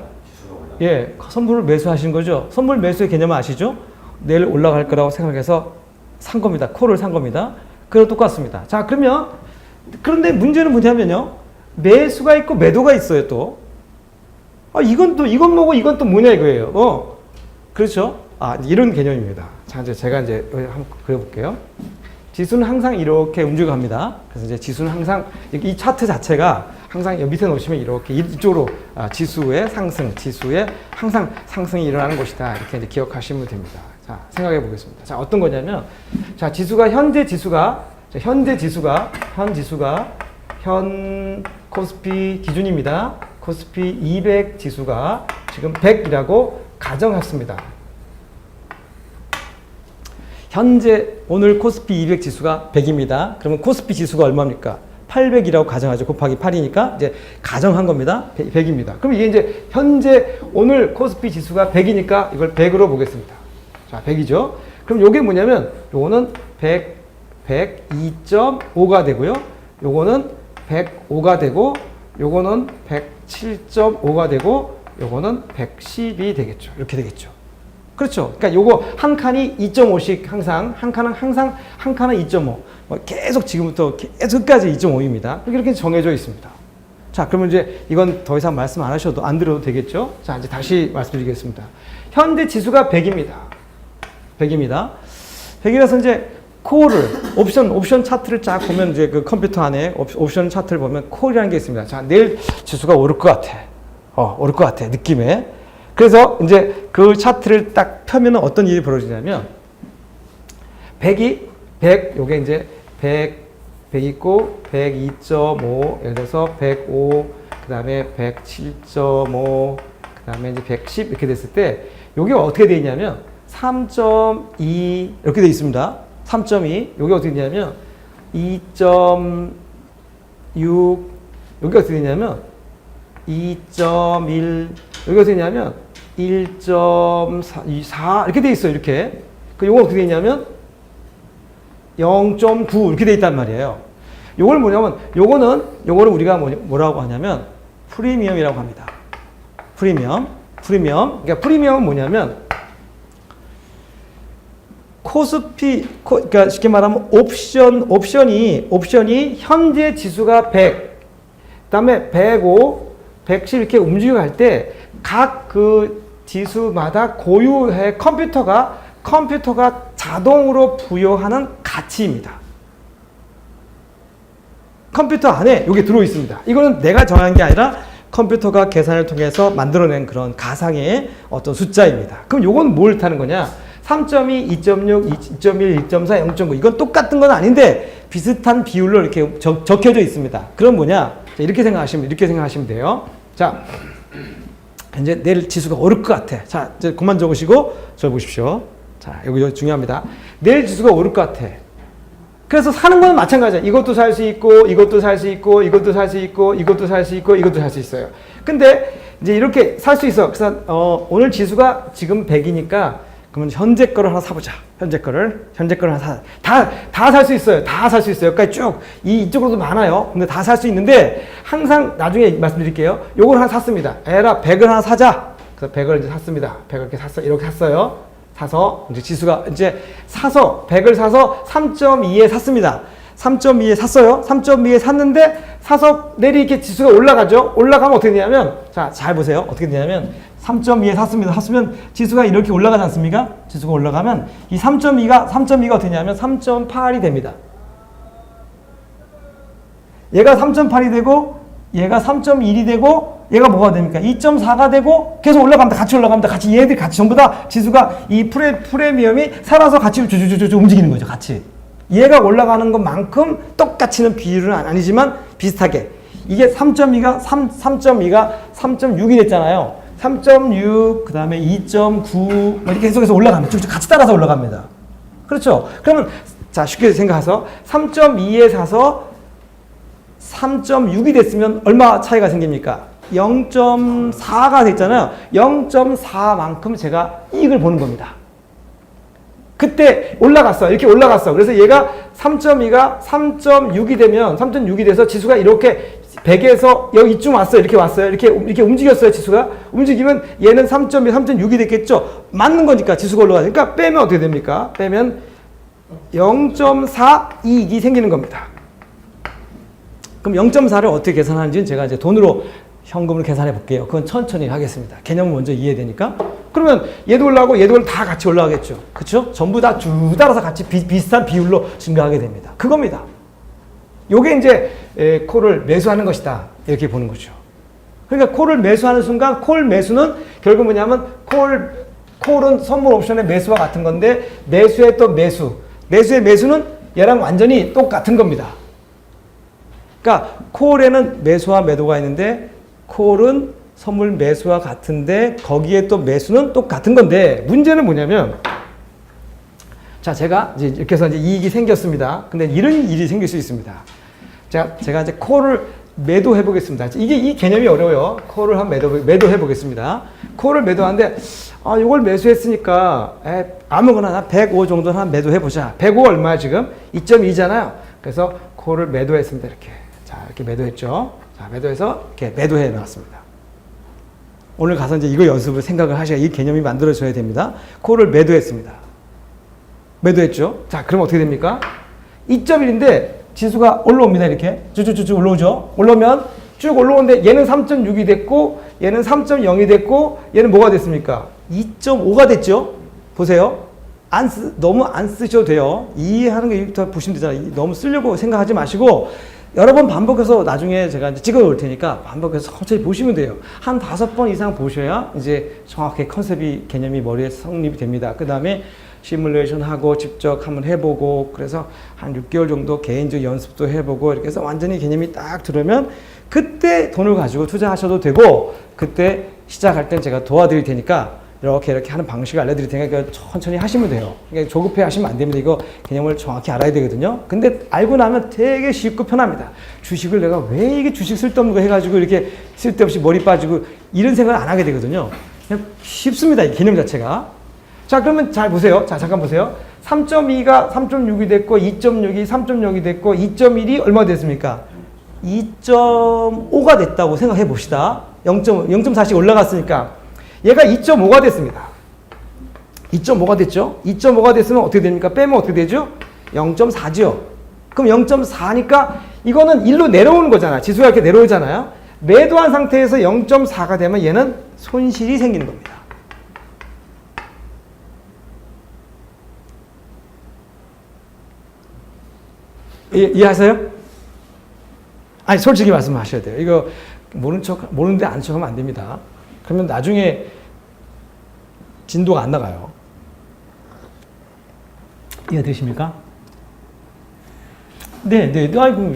예, 선물을 매수하신 거죠. 선물 매수의 개념을 아시죠? 내일 올라갈 거라고 생각해서 산 겁니다. 콜을 산 겁니다. 그럼 똑같습니다. 자, 그런데 문제는 뭐냐면요. 매수가 있고 매도가 있어요, 또. 이건 뭐고 이건 또 뭐냐 이거예요. 그렇죠? 이런 개념입니다. 자, 이제 제가 이제 한번 그려볼게요. 지수는 항상 이렇게 움직여갑니다. 그래서 이제 지수는 항상 이 차트 자체가 항상 밑에 놓으시면 이렇게 이쪽으로 지수의 상승, 지수의 항상 상승이 일어나는 것이다. 이렇게 이제 기억하시면 됩니다. 자, 생각해 보겠습니다. 자, 어떤 거냐면, 자, 현 코스피 기준입니다. 코스피 200 지수가 지금 100이라고 가정했습니다. 현재 오늘 코스피 200 지수가 100입니다. 그러면 코스피 지수가 얼마입니까? 800이라고 가정하죠. 곱하기 8이니까 이제 가정한 겁니다. 100입니다. 그럼 이게 이제 현재 오늘 코스피 지수가 100이니까 이걸 100으로 보겠습니다. 자, 100이죠. 그럼 요게 뭐냐면 요거는 102.5가 되고요. 요거는 105가 되고 요거는 107.5가 되고 요거는 110이 되겠죠. 이렇게 되겠죠. 그렇죠. 그러니까 요거 한 칸이 2.5씩 항상 한 칸은 2.5. 계속 지금부터 계속까지 2.5입니다. 이렇게 정해져 있습니다. 자, 그러면 이제 이건 더 이상 말씀 안 하셔도 안 드려도 되겠죠? 자, 이제 다시 말씀드리겠습니다. 현재 지수가 100입니다. 100이라서 이제 콜을 옵션 차트를 쫙 보면 이제 그 컴퓨터 안에 옵션 차트를 보면 콜이라는 게 있습니다. 자, 내일 지수가 오를 것 같아. 오를 것 같아. 느낌에. 그래서 이제 그 차트를 딱 펴면 어떤 일이 벌어지냐면 100, 요게 이제 100 있고 102.5, 예를 들어서 105, 그 다음에 107.5, 그 다음에 이제 110 이렇게 됐을 때 요게 어떻게 되어 있냐면 3.2 이렇게 되어 있습니다. 3.2, 요게 어떻게 되냐면 2.6, 요게 어떻게 되냐면 2.1, 여기 어떻게 되냐면 1.4 이렇게 돼 있어요. 이렇게. 요거 어떻게 돼 있냐면 0.9 이렇게 돼 있단 말이에요. 요걸 뭐냐면 요거를 우리가 뭐라고 하냐면 프리미엄이라고 합니다. 프리미엄. 그러니까 프리미엄은 뭐냐면 그러니까 쉽게 말하면 옵션이 현재 지수가 100, 그다음에 105, 110 이렇게 움직여갈 때 각 그 지수마다 고유의 컴퓨터가 자동으로 부여하는 가치입니다. 컴퓨터 안에 이게 들어 있습니다. 이거는 내가 정한 게 아니라 컴퓨터가 계산을 통해서 만들어낸 그런 가상의 어떤 숫자입니다. 그럼 이건 뭘 타는 거냐? 3.2, 2.6, 2.1, 2.4, 0.9 이건 똑같은 건 아닌데 비슷한 비율로 이렇게 적혀져 있습니다. 그럼 뭐냐? 이렇게 생각하시면 돼요. 자, 이제 내일 지수가 오를 것 같아. 자, 이제 그만 적으시고 저 보십시오. 자, 이거 중요합니다. 내일 지수가 오를 것 같아. 그래서 사는 건 마찬가지야. 이것도 살 수 있고, 이것도 살 수 있고, 이것도 살 수 있고, 이것도 살 수 있고, 이것도 살 수 있어요. 근데 이제 이렇게 살 수 있어. 그래서 오늘 지수가 지금 100이니까 그러면 현재 거를 하나 사보자. 현재 거를 하나 사. 다 살 수 있어요. 다 살 수 있어요. 여기까지 쭉. 이쪽으로도 많아요. 근데 다 살 수 있는데 항상 나중에 말씀드릴게요. 요걸 하나 샀습니다. 에라 100을 하나 사자. 그래서 100을 이제 샀습니다. 100을 이렇게 샀어요. 이렇게 샀어요. 사서 이제 지수가 이제 사서 100을 사서 3.2에 샀습니다. 3.2에 샀어요. 3.2에 샀는데 사서 내리 이렇게 지수가 올라가죠. 올라가면 어떻게 되냐면 자, 잘 보세요. 어떻게 되냐면 3.2에 샀습니다. 샀으면 지수가 이렇게 올라가지 않습니까? 지수가 올라가면 이 3.2가 어떻게 되냐면 3.8이 됩니다. 얘가 3.8이 되고 얘가 3.1이 되고 얘가 뭐가 됩니까? 2.4가 되고 계속 올라갑니다. 같이 올라갑니다. 같이 얘들 같이 전부 다 지수가 이 프리미엄이 살아서 같이 주주주주 움직이는 거죠. 같이. 얘가 올라가는 것만큼 똑같이는 비율은 아니지만 비슷하게. 이게 3.2가 3.6이 됐잖아요. 3.6, 그 다음에 2.9 이렇게 계속해서 올라갑니다. 쭉쭉 같이 따라서 올라갑니다. 그렇죠? 그러면 자 쉽게 생각해서 3.2에 사서 3.6이 됐으면 얼마 차이가 생깁니까? 0.4가 됐잖아요. 0.4만큼 제가 이익을 보는 겁니다. 그때 올라갔어. 이렇게 올라갔어. 그래서 얘가 3.2가 3.6이 되면 3.6이 돼서 지수가 이렇게 100에서 여기 이쯤 왔어요. 이렇게 왔어요. 이렇게 움직였어요. 지수가. 움직이면 얘는 3.2, 3.6이 됐겠죠. 맞는 거니까 지수가 올라가니까 빼면 어떻게 됩니까? 빼면 0.4 이익이 생기는 겁니다. 그럼 0.4를 어떻게 계산하는지는 제가 이제 돈으로 현금으로 계산해 볼게요. 그건 천천히 하겠습니다. 개념은 먼저 이해되니까. 그러면 얘도 올라가고 얘도 다 같이 올라가겠죠. 그렇죠? 전부 다 쭉 따라서 같이 비슷한 비율로 증가하게 됩니다. 그겁니다. 요게 이제 콜을 매수하는 것이다. 이렇게 보는 거죠. 그러니까 콜을 매수하는 순간 콜 매수는 결국 뭐냐면 콜은 선물 옵션의 매수와 같은 건데 매수의 또 매수의 매수는 얘랑 완전히 똑같은 겁니다. 그러니까 콜에는 매수와 매도가 있는데 콜은 선물 매수와 같은데 거기에 또 매수는 똑같은 건데 문제는 뭐냐면 자 제가 이제 이렇게 해서 이제 이익이 생겼습니다. 근데 이런 일이 생길 수 있습니다. 제가 이제 콜을 매도해 보겠습니다. 이 개념이 어려워요. 콜을 한번 매도해 보겠습니다. 콜을 매도하는데 이걸 매수했으니까 아무거나 105 정도는 한 매도해 보자. 105 얼마야 지금? 2.2잖아요. 그래서 콜을 매도했습니다. 이렇게 매도했죠. 자, 매도해서 이렇게 매도해 놨습니다. 오늘 가서 이제 이거 연습을 생각을 하셔야 이 개념이 만들어져야 됩니다. 콜을 매도했습니다. 매도했죠. 자, 그럼 어떻게 됩니까? 2.1인데 지수가 올라옵니다. 이렇게 쭉쭉쭉 올라오죠. 올라오면 쭉 올라오는데 얘는 3.6이 됐고 얘는 3.0이 됐고 얘는 뭐가 됐습니까? 2.5가 됐죠. 보세요. 너무 안 쓰셔도 돼요. 이해하는 게 여기부터 보시면 되잖아요. 너무 쓰려고 생각하지 마시고 여러 번 반복해서 나중에 제가 이제 찍어 놓을 테니까 반복해서 천천히 보시면 돼요. 한 5번 이상 보셔야 이제 정확하게 개념이 머리에 성립이 됩니다. 그 다음에 시뮬레이션 하고 직접 한번 해보고 그래서 한 6개월 정도 개인적 연습도 해보고 이렇게 해서 완전히 개념이 딱 들으면 그때 돈을 가지고 투자하셔도 되고 그때 시작할 땐 제가 도와드릴 테니까 이렇게 하는 방식을 알려드릴 테니까 천천히 하시면 돼요. 그러니까 조급해 하시면 안 됩니다. 이거 개념을 정확히 알아야 되거든요. 근데 알고 나면 되게 쉽고 편합니다. 주식을 내가 왜 이게 주식 쓸데없는 거 해가지고 이렇게 쓸데없이 머리 빠지고 이런 생각을 안 하게 되거든요. 그냥 쉽습니다. 이 개념 자체가. 자, 그러면 잘 보세요. 자, 잠깐 보세요. 3.2가 3.6이 됐고 2.6이 3.0이 됐고 2.1이 얼마 됐습니까? 2.5가 됐다고 생각해 봅시다. 0.4씩 올라갔으니까 얘가 2.5가 됐습니다. 2.5가 됐죠? 2.5가 됐으면 어떻게 됩니까? 빼면 어떻게 되죠? 0.4죠. 그럼 0.4니까 이거는 1로 내려오는 거잖아. 지수가 이렇게 내려오잖아요. 매도한 상태에서 0.4가 되면 얘는 손실이 생기는 겁니다. 이해하세요? 아니, 솔직히 말씀하셔야 돼요. 이거 모르는데 안 척하면 안 됩니다. 그러면 나중에 진도가 안 나가요. 이해되십니까? 네. 아이고.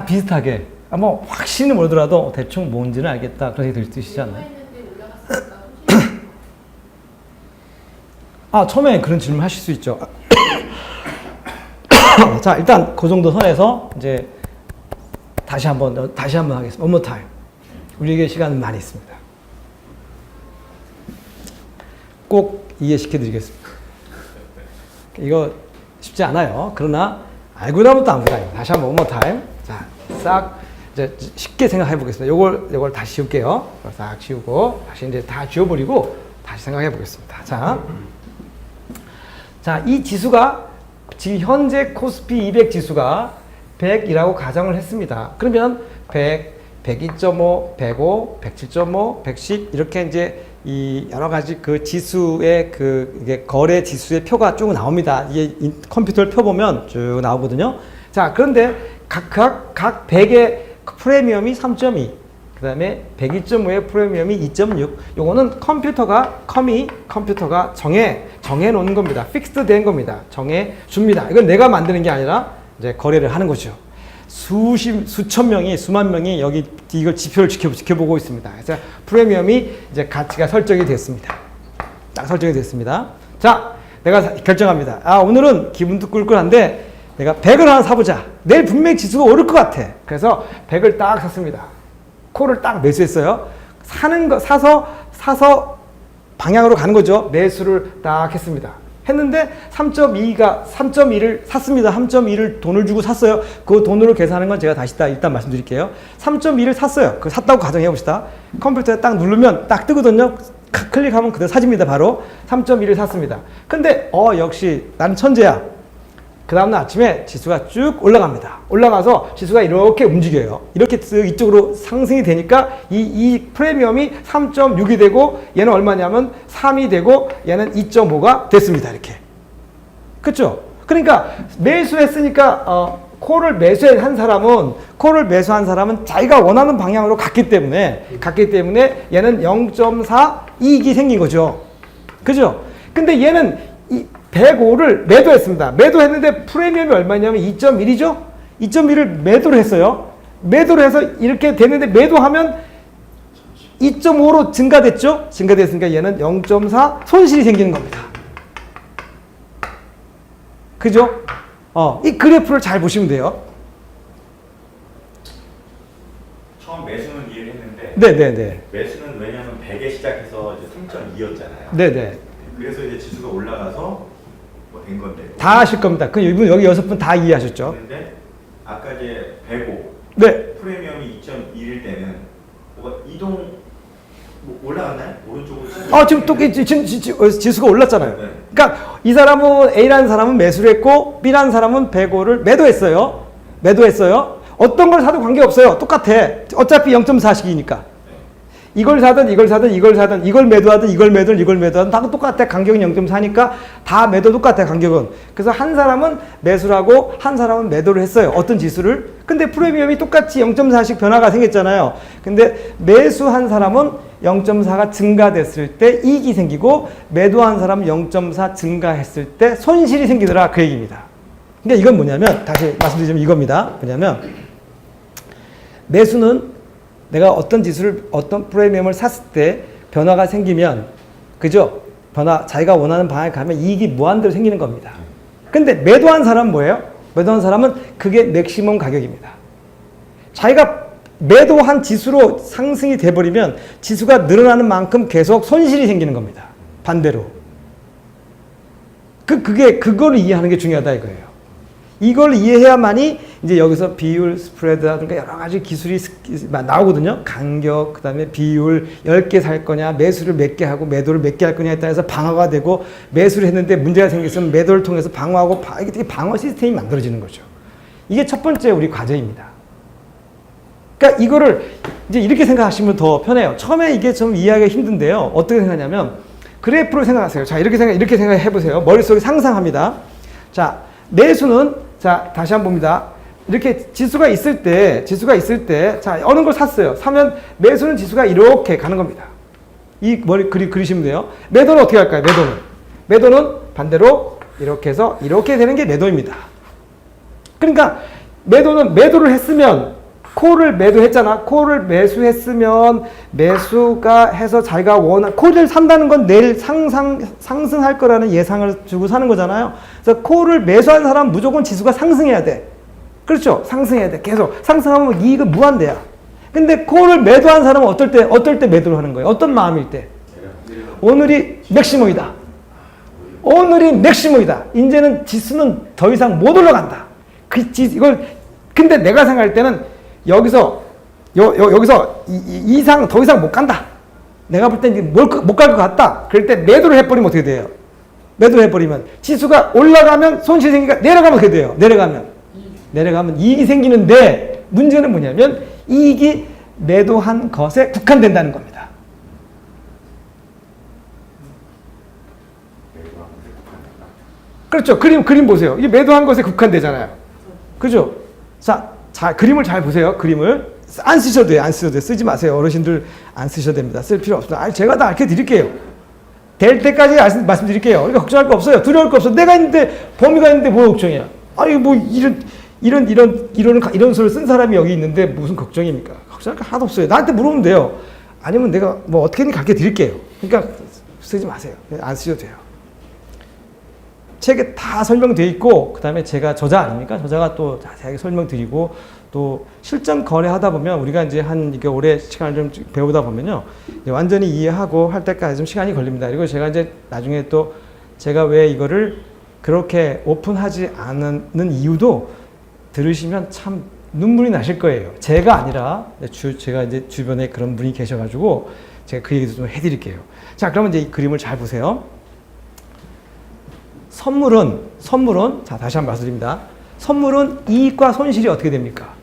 비슷하게. 뭐, 확실히 모르더라도 대충 뭔지는 알겠다. 그렇게 될 뜻이지 않나요? 처음에 그런 질문 하실 수 있죠. 자, 일단 그 정도 선에서 이제 다시 한번 하겠습니다. One more time. 우리에게 시간은 많이 있습니다. 꼭 이해시켜 드리겠습니다. 이거 쉽지 않아요. 그러나 알고 나면 안 부담해요. 다시 한번 one more time. 자, 싹 이제 쉽게 생각해 보겠습니다. 요걸 다시 지울게요. 싹 지우고 다시 이제 다 지워버리고 다시 생각해 보겠습니다. 자, 이 지수가 지금 현재 코스피 200 지수가 100이라고 가정을 했습니다. 그러면 100, 102.5, 105, 107.5, 110 이렇게 이제 이 여러 가지 그 지수의 이게 거래 지수의 표가 쭉 나옵니다. 이게 컴퓨터를 펴보면 쭉 나오거든요. 자, 그런데 각 100의 프리미엄이 3.2, 그 다음에 102.5의 프리미엄이 2.6. 요거는 컴퓨터가 정해 놓는 겁니다. 픽스드 된 겁니다. 정해 줍니다. 이건 내가 만드는 게 아니라 이제 거래를 하는 거죠. 수천 명이, 수만 명이 여기 이걸 지표를 지켜보고 있습니다. 그래서 프리미엄이 이제 가치가 설정이 됐습니다. 딱 설정이 됐습니다. 자, 내가 결정합니다. 오늘은 기분도 꿀꿀한데 내가 100을 하나 사보자. 내일 분명히 지수가 오를 것 같아. 그래서 100을 딱 샀습니다. 콜을 딱 매수했어요. 사서 방향으로 가는 거죠. 매수를 딱 했습니다. 했는데 3.2를 샀습니다. 3.2를 돈을 주고 샀어요. 그 돈으로 계산하는 건 제가 다시 일단 말씀드릴게요. 3.2를 샀어요. 그 샀다고 가정해 봅시다. 컴퓨터에 딱 누르면 딱 뜨거든요. 클릭하면 그대로 사집니다. 바로 3.2를 샀습니다. 근데 역시 나는 천재야. 그 다음날 아침에 지수가 쭉 올라갑니다. 올라가서 지수가 이렇게 움직여요. 이렇게 이쪽으로 상승이 되니까 이 프리미엄이 3.6이 되고 얘는 얼마냐면 3이 되고 얘는 2.5가 됐습니다. 이렇게. 그렇죠? 그러니까 매수했으니까 콜을 매수한 사람은 자기가 원하는 방향으로 갔기 때문에 얘는 0.4 이익이 생긴 거죠. 그죠? 근데 얘는 105를 매도했습니다. 매도했는데 프리미엄이 얼마냐면 2.1이죠? 2.1을 매도를 했어요. 매도를 해서 이렇게 됐는데 매도하면 2.5로 증가됐죠? 증가됐으니까 얘는 0.4 손실이 생기는 겁니다. 그죠? 이 그래프를 잘 보시면 돼요. 처음 매수는 이해를 했는데 네네네. 매수는 왜냐하면 100에 시작해서 이제 3.2였잖아요. 네네. 그래서 이제 지수가 올라가서 뭐 된 건데. 다 아실 겁니다. 그 이분 여기 6분 다 이해하셨죠? 그런데 아까 이제 105 네. 프리미엄이 2.1일 때는 뭐가 이동 올라갔나요? 오른쪽으로? 지금 또 지수가 올랐잖아요. 네. 그러니까 이 사람은 A라는 사람은 매수를 했고 B라는 사람은 105를 매도했어요. 어떤 걸 사도 관계없어요. 똑같아. 어차피 0.4씩이니까. 이걸 사든 이걸 매도하든 다 똑같아. 간격은 0.4니까 다 매도 똑같아. 간격은. 그래서 한 사람은 매수를 하고 한 사람은 매도를 했어요. 어떤 지수를. 근데 프리미엄이 똑같이 0.4씩 변화가 생겼잖아요. 근데 매수한 사람은 0.4가 증가됐을 때 이익이 생기고 매도한 사람은 0.4 증가했을 때 손실이 생기더라. 그 얘기입니다. 근데 이건 뭐냐면 다시 말씀드리자면 이겁니다. 뭐냐면 매수는 내가 어떤 지수를 어떤 프리미엄을 샀을 때 변화가 생기면 그죠? 자기가 원하는 방향에 가면 이익이 무한대로 생기는 겁니다. 근데 매도한 사람은 뭐예요? 매도한 사람은 그게 맥시멈 가격입니다. 자기가 매도한 지수로 상승이 돼버리면 지수가 늘어나는 만큼 계속 손실이 생기는 겁니다. 반대로. 그걸 이해하는 게 중요하다 이거예요. 이걸 이해해야만이 이제 여기서 비율, 스프레드라든가 여러 가지 기술이 나오거든요. 간격, 그 다음에 비율, 10개 살 거냐, 매수를 몇 개 하고 매도를 몇 개 할 거냐에 따라서 방어가 되고 매수를 했는데 문제가 생겼으면 매도를 통해서 방어하고 이게 방어 시스템이 만들어지는 거죠. 이게 첫 번째 우리 과제입니다. 그러니까 이거를 이제 이렇게 생각하시면 더 편해요. 처음에 이게 좀 이해하기가 힘든데요. 어떻게 생각하냐면 그래프를 생각하세요. 자, 이렇게 생각해 보세요. 머릿속에 상상합니다. 자, 매수는 자, 다시 한번 봅니다. 이렇게 지수가 있을 때, 자, 어느 걸 샀어요. 사면 매수는 지수가 이렇게 가는 겁니다. 이 머리 그리시면 돼요. 매도는 어떻게 할까요? 매도는 반대로 이렇게 해서 이렇게 되는 게 매도입니다. 그러니까 매도를 했으면 콜을 매도했잖아. 콜을 매수했으면 매수가 해서 자기가 콜을 산다는 건 내일 상승할 거라는 예상을 주고 사는 거잖아요. 그래서 콜을 매수한 사람은 무조건 지수가 상승해야 돼. 그렇죠? 상승해야 돼. 계속 상승하면 이익은 무한대야. 근데 콜을 매도한 사람은 어떨 때 매도를 하는 거예요? 어떤 마음일 때? 오늘이 맥시멈이다. 오늘이 맥시멈이다. 이제는 지수는 더 이상 못 올라간다. 근데 내가 생각할 때는 여기서 이상 더 이상 못 간다. 내가 볼 때 못 갈 것 같다. 그럴 때 매도를 해버리면 어떻게 돼요? 매도를 해버리면 지수가 올라가면 손실이 생기니까 내려가면 어떻게 돼요? 내려가면 이익이 생기는데 문제는 뭐냐면 이익이 매도한 것에 국한된다는 겁니다. 그렇죠. 그림 보세요. 이게 매도한 것에 국한되잖아요. 그죠? 자, 그림을 잘 보세요. 그림을. 안 쓰셔도 돼요. 쓰지 마세요. 어르신들 안 쓰셔도 됩니다. 쓸 필요 없습니다. 제가 다 알려 드릴게요. 될 때까지 말씀드릴게요. 그러니까 걱정할 거 없어요. 두려울 거 없어. 내가 있는데, 범위가 있는데 뭐 걱정이야. 아니, 뭐, 이런 소리를 쓴 사람이 여기 있는데 무슨 걱정입니까? 걱정할 거 하나도 없어요. 나한테 물어보면 돼요. 아니면 내가 뭐 어떻게든 가르쳐 드릴게요. 그러니까 쓰지 마세요. 안 쓰셔도 돼요. 책에 다 설명되어 있고, 그 다음에 제가 저자 아닙니까? 저자가 또 자세하게 설명드리고, 또 실전 거래하다 보면 우리가 이제 이게 오래 시간을 좀 배우다 보면요. 완전히 이해하고 할 때까지 좀 시간이 걸립니다. 그리고 제가 이제 나중에 또 제가 왜 이거를 그렇게 오픈하지 않는 이유도 들으시면 참 눈물이 나실 거예요. 제가 아니라 제가 이제 주변에 그런 분이 계셔가지고 제가 그 얘기도 좀 해드릴게요. 자, 그러면 이제 이 그림을 잘 보세요. 선물은 자, 다시 한번 말씀드립니다. 선물은 이익과 손실이 어떻게 됩니까?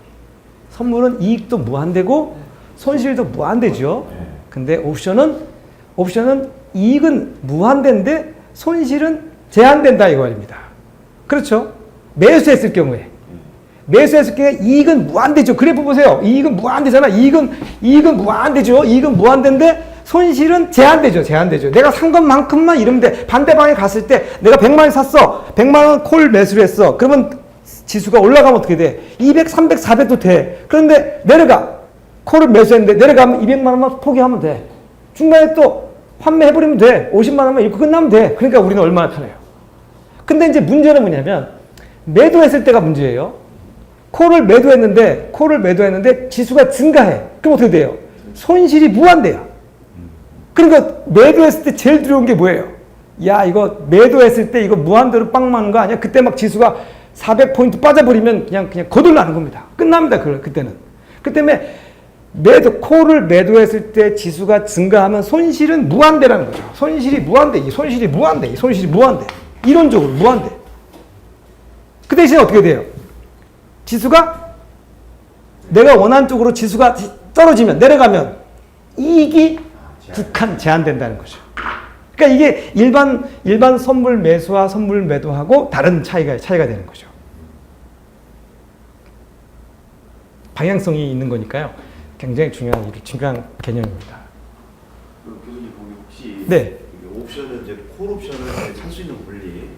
선물은 이익도 무한대고 손실도 무한대죠. 근데 옵션은 이익은 무한대인데 손실은 제한된다 이 말입니다. 그렇죠? 매수했을 경우에 이익은 무한대죠. 그래프 보세요. 이익은 무한대잖아. 이익은 무한대죠. 이익은 무한대인데 손실은 제한되죠. 내가 산 것만큼만 이러면 돼. 반대방에 갔을 때 내가 100만 원 샀어. 100만 원 콜 매수를 했어. 그러면 지수가 올라가면 어떻게 돼? 200, 300, 400도 돼. 그런데 내려가. 콜을 매수했는데 내려가면 200만 원만 포기하면 돼. 중간에 또 환매해버리면 돼. 50만 원만 잃고 끝나면 돼. 그러니까 우리는 얼마나 편해요. 근데 이제 문제는 뭐냐면 매도했을 때가 문제예요. 콜을 매도했는데 지수가 증가해. 그럼 어떻게 돼요? 손실이 무한대야. 그러니까 매도했을 때 제일 두려운 게 뭐예요? 야, 이거 매도했을 때 이거 무한대로 빵 맞는 거 아니야? 그때 막 지수가 400포인트 빠져버리면 그냥 거덜나는 겁니다. 끝납니다. 그때는. 그 때문에 콜을 매도했을 때 지수가 증가하면 손실은 무한대라는 거죠. 손실이 무한대. 이론적으로 무한대. 그 대신에 어떻게 돼요? 지수가 내가 원하는 쪽으로 지수가 떨어지면 내려가면 이익이 제한된다는 거죠. 그러니까 이게 일반 선물 매수와 선물 매도하고 다른 차이가 되는 거죠. 방향성이 있는 거니까요. 굉장히 중요한 개념입니다. 교수님 거기 혹시 네. 옵션은 이제 콜 옵션을 살 수 있는 권리,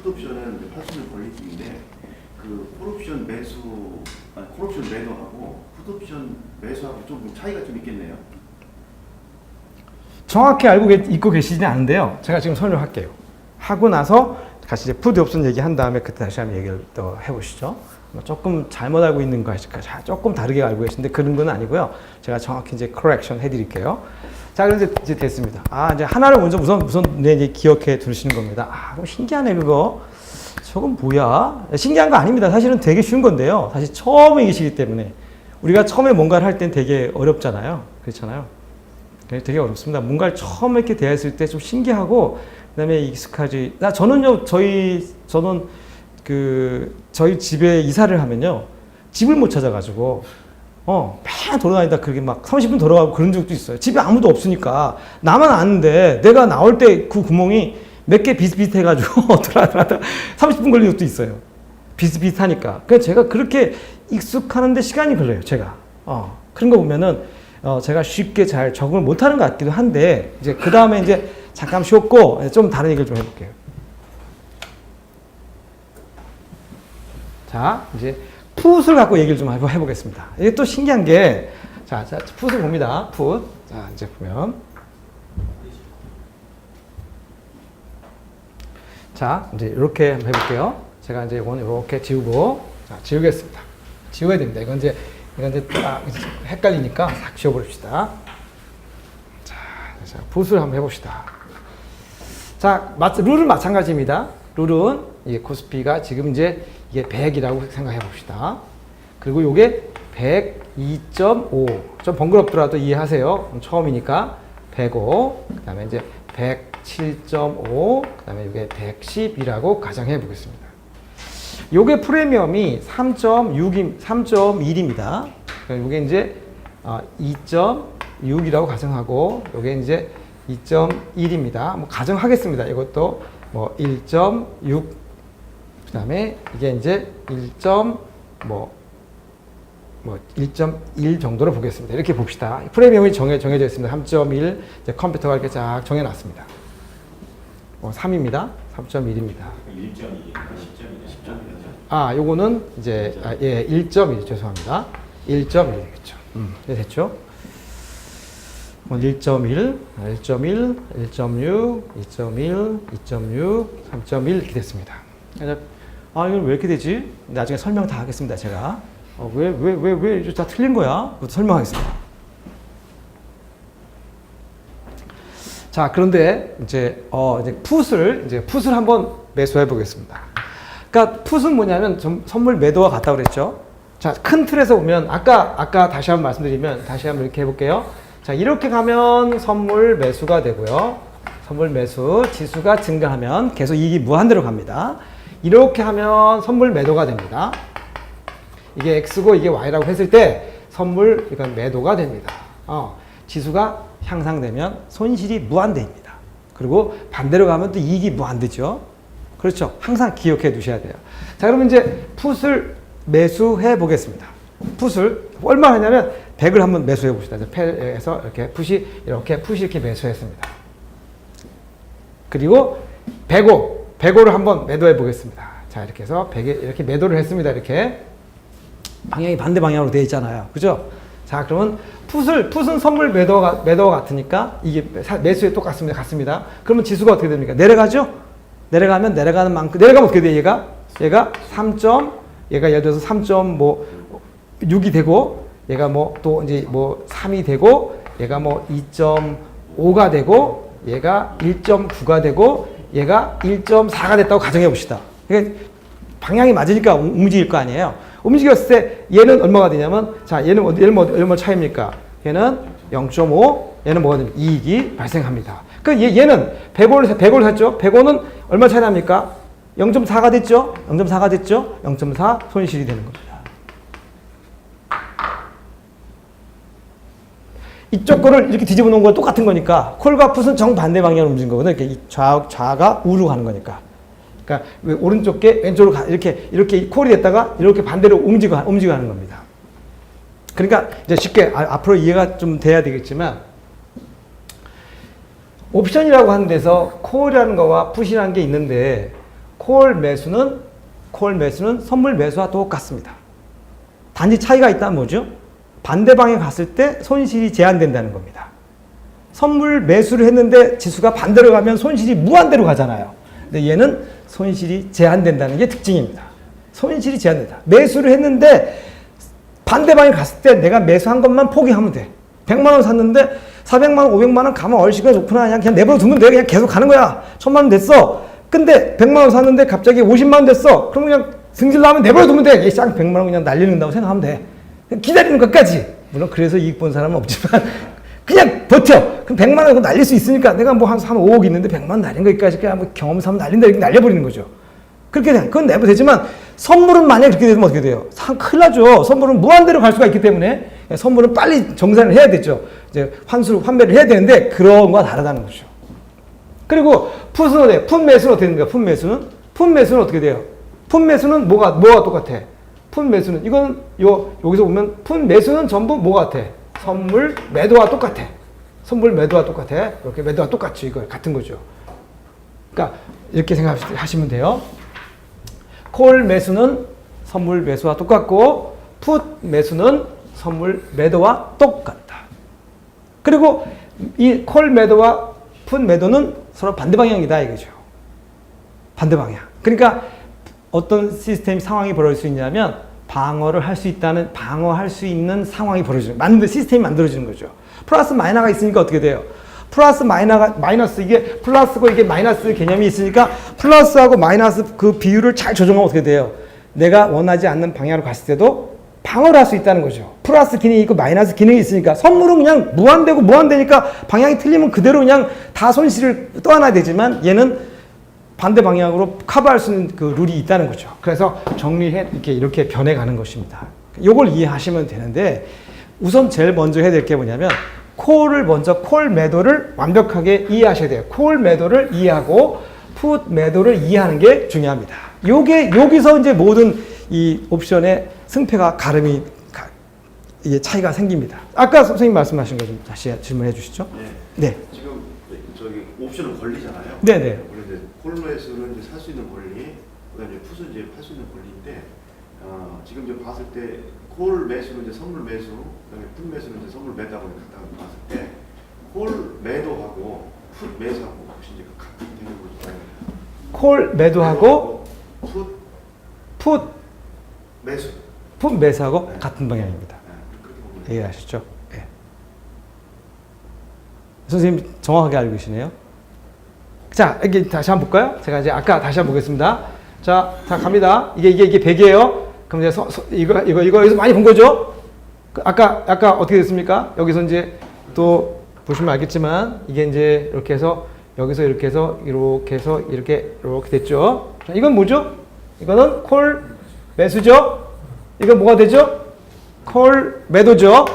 풋 옵션은 팔 수 있는 권리인데 콜 옵션 매도하고 풋 옵션 매수하고 좀 차이가 좀 있겠네요. 정확히 있고 계시지 않은데요. 제가 지금 설명할게요. 하고 나서 같이 이제 푸드 옵션 얘기한 다음에 그때 다시 한번 얘기를 또 해보시죠. 조금 잘못 알고 있는 거 조금 다르게 알고 계신데 그런 건 아니고요. 제가 정확히 이제 커렉션 해드릴게요. 자, 그럼 이제 됐습니다. 이제 하나를 먼저 우선 이제 기억해 두시는 겁니다. 그럼 신기하네 그거. 저건 뭐야? 신기한 거 아닙니다. 사실은 되게 쉬운 건데요. 사실 처음에 계시기 때문에 우리가 처음에 뭔가를 할 땐 되게 어렵잖아요. 그렇잖아요. 되게 어렵습니다. 뭔가를 처음 이렇게 대했을 때 좀 신기하고 그다음에 익숙하지. 저는 저희 집에 이사를 하면요 집을 못 찾아가지고 맨 돌아다니다 그렇게 막 30분 돌아가고 그런 적도 있어요. 집에 아무도 없으니까 나만 아는데 내가 나올 때 그 구멍이 몇 개 비슷비슷해가지고 돌아다니다 30분 걸린 적도 있어요. 비슷비슷하니까. 그래서 제가 그렇게 익숙하는데 시간이 걸려요. 제가 그런 거 보면은. 제가 쉽게 잘 적응을 못하는 것 같기도 한데 이제 그 다음에 이제 잠깐 쉬었고 좀 다른 얘기를 좀 해볼게요. 자, 이제 풋 풋을 갖고 얘기를 좀 해보겠습니다. 이게 또 신기한 게, 자, 풋을 봅니다. 풋. 자, 이제 보면. 자, 이제 이렇게 한번 해볼게요. 제가 이제 이건 이렇게 지우고, 자, 지우겠습니다. 지워야 됩니다. 이건 이제 딱 헷갈리니까 싹 지워버립시다. 자, 풋을 한번 해봅시다. 자, 룰은 마찬가지입니다. 룰은 이게 코스피가 지금 이제 이게 100이라고 생각해 봅시다. 그리고 요게 102.5. 좀 번거롭더라도 이해하세요. 처음이니까 105. 그 다음에 이제 107.5. 그 다음에 이게 110이라고 가정해 보겠습니다. 요게 프리미엄이 3.1입니다. 요게 이제 2.6이라고 가정하고, 요게 이제 2.1입니다. 뭐 가정하겠습니다. 이것도 뭐 1.6, 그 다음에 이게 이제 1.1 정도로 보겠습니다. 이렇게 봅시다. 프리미엄이 정해져 있습니다. 3.1, 이제 컴퓨터가 이렇게 쫙 정해놨습니다. 3입니다. 3.1입니다. 1.2, 10.2죠. 아, 요거는 이제, 1.1, 죄송합니다. 1.1 되겠죠. 네, 됐죠? 1.1, 1.1, 1.6, 2.1, 2.6, 3.1 이렇게 됐습니다. 아, 이건 왜 이렇게 되지? 나중에 설명 다 하겠습니다, 제가. 왜 다 틀린 거야? 그것도 설명하겠습니다. 자, 그런데 이제 풋을 한번 매수해 보겠습니다. 그러니까 풋은 뭐냐면 선물 매도와 같다고 그랬죠. 자, 큰 틀에서 보면 아까 다시 한번 말씀드리면 다시 한번 이렇게 해볼게요. 자, 이렇게 가면 선물 매수가 되고요. 선물 매수 지수가 증가하면 계속 이익이 무한대로 갑니다. 이렇게 하면 선물 매도가 됩니다. 이게 X고 이게 Y라고 했을 때 선물 이건 매도가 됩니다. 지수가 향상되면 손실이 무한대입니다. 그리고 반대로 가면 또 이익이 무한대죠. 그렇죠. 항상 기억해 두셔야 돼요. 자, 그러면 이제 풋을 매수해 보겠습니다. 풋을 얼마 하냐면 100을 한번 매수해 봅시다. 패에서 이렇게 풋이 이렇게 매수했습니다. 그리고 105를 한번 매도해 보겠습니다. 자, 이렇게 해서 100에 이렇게 매도를 했습니다. 이렇게 방향이 반대 방향으로 되어 있잖아요. 그죠? 자, 그러면 풋은 선물 매도가 같으니까 이게 매수에 똑같습니다. 같습니다. 그러면 지수가 어떻게 됩니까? 내려가죠? 내려가면 내려가는 만큼, 내려가면 어떻게 돼요? 얘가 예를 들어서 3.6이 되고, 얘가 또 이제 3이 되고, 얘가 2.5가 되고, 얘가 1.9가 되고, 얘가 1.4가 됐다고 가정해 봅시다. 그러니까 방향이 맞으니까 움직일 거 아니에요. 움직였을 때 얘는 얼마가 되냐면, 자, 얘는 얼마 차이입니까? 얘는 0.5, 얘는 뭐가 됩니까? 이익이 발생합니다. 그러니까 얘는 105를 샀죠? 105는 얼마 차이 납니까? 0.4가 됐죠? 0.4가 됐죠? 0.4 손실이 되는 겁니다. 이쪽 거를 이렇게 뒤집어 놓은 건 똑같은 거니까 콜과 풋은 정반대 방향으로 움직이는 거거든요. 이렇게 좌가 우로 가는 거니까. 그러니까 오른쪽 게 왼쪽으로 이렇게 콜이 됐다가 이렇게 반대로 움직여가는 겁니다. 그러니까 이제 쉽게 앞으로 이해가 좀 돼야 되겠지만, 옵션이라고 하는 데서 콜이라는 거와 풋이라는 게 있는데, 콜 매수는 선물 매수와 똑같습니다. 단지 차이가 있다면 뭐죠? 반대 방향에 갔을 때 손실이 제한된다는 겁니다. 선물 매수를 했는데 지수가 반대로 가면 손실이 무한대로 가잖아요. 근데 얘는 손실이 제한된다는 게 특징입니다. 손실이 제한된다. 매수를 했는데 반대 방향에 갔을 때 내가 매수한 것만 포기하면 돼. 100만 원 샀는데 400만 원, 500만 원 가면 얼씨가 좋구나. 그냥 내버려 두면 돼. 그냥 계속 가는 거야. 1000만 원 됐어. 근데 100만 원 샀는데 갑자기 50만 원 됐어. 그럼 그냥 승질 나면 내버려 두면 돼. 쌍 100만 원 그냥 날리는다고 생각하면 돼. 기다리는 것까지. 물론 그래서 이익 본 사람은 없지만 그냥 버텨. 그럼 100만 원 날릴 수 있으니까 내가 뭐 한 5억 있는데 100만 원 날린 거기까지 그냥 뭐 경험 삼아 날린다 이렇게 날려버리는 거죠. 그렇게 돼. 그건 내버 되지만 선물은 만약에 그렇게 되면 어떻게 돼요? 큰일 나죠. 선물은 무한대로 갈 수가 있기 때문에 선물은 빨리 정산을 해야 되죠. 이제 환매를 해야 되는데 그런 거와 다르다는 거죠. 그리고 풋은 어때요? 풋 매수는 어떻게 됩니까? 풋 매수는 어떻게 돼요? 풋 매수는 뭐가 똑같아? 풋 매수는 이건 여기서 보면 풋 매수는 전부 뭐가 같아? 선물 매도와 똑같아. 선물 매도와 똑같아. 이렇게 매도와 똑같이 이거 같은 거죠. 그러니까 이렇게 생각하시면 돼요. 콜 매수는 선물 매수와 똑같고 풋 매수는 선물 매도와 똑같다. 그리고 이 콜 매도와 풋 매도는 서로 반대 방향이다 이거죠. 반대 방향. 그러니까 어떤 시스템 상황이 벌어질 수 있냐면 방어를 할 수 있다는 방어할 수 있는 상황이 벌어지는 시스템이 만들어지는 거죠. 플러스 마이너스가 있으니까 어떻게 돼요? 플러스 마이너스 이게 플러스고 이게 마이너스 개념이 있으니까 플러스하고 마이너스 그 비율을 잘 조정하면 어떻게 돼요? 내가 원하지 않는 방향으로 갔을 때도 방어를 할 수 있다는 거죠. 플러스 기능이 있고 마이너스 기능이 있으니까 선물은 그냥 무한대고 무한대니까 방향이 틀리면 그대로 그냥 다 손실을 떠안아야 되지만 얘는 반대 방향으로 커버할 수 있는 그 룰이 있다는 거죠. 그래서 정리해 이렇게 변해가는 것입니다. 이걸 이해하시면 되는데 우선 제일 먼저 해야 될 게 뭐냐면 콜을 먼저 콜 매도를 완벽하게 이해하셔야 돼요. 콜 매도를 이해하고 풋 매도를 이해하는 게 중요합니다. 요게 여기서 이제 모든 이 옵션의 승패가 이게 차이가 생깁니다. 아까 선생님 말씀하신 거 좀 다시 질문해 주시죠. 네. 네. 지금 저기 옵션은 권리잖아요. 네네. 원래 콜매수는 이제 살 수 있는 권리, 그다음에 이제 풋은 이제 팔 수 있는 권리인데, 지금 이제 봤을 때 콜 매수는 이제 선물 매수, 그다음에 풋 매수는 이제 선물 매도하고 같다고 봤을 때, 콜 매도하고 풋 매수하고 혹시 이제 같은 되는 거죠? 콜 매도하고 풋 매수. 풋 매수하고 네. 같은 방향입니다. 네, 그렇게 보면 이해하셨죠? 네. 선생님 정확하게 알고 계시네요. 자, 여기 다시 한번 볼까요? 제가 이제 아까 다시 한번 보겠습니다. 자, 갑니다. 이게 100이에요. 그럼 이제 이거 여기서 많이 본 거죠? 아까 어떻게 됐습니까? 여기서 이제 또 보시면 알겠지만 이게 이제 이렇게 해서 여기서 이렇게 해서 이렇게 됐죠? 자, 이건 뭐죠? 이거는 콜 매수죠? 이건 뭐가 되죠? 콜 매도죠?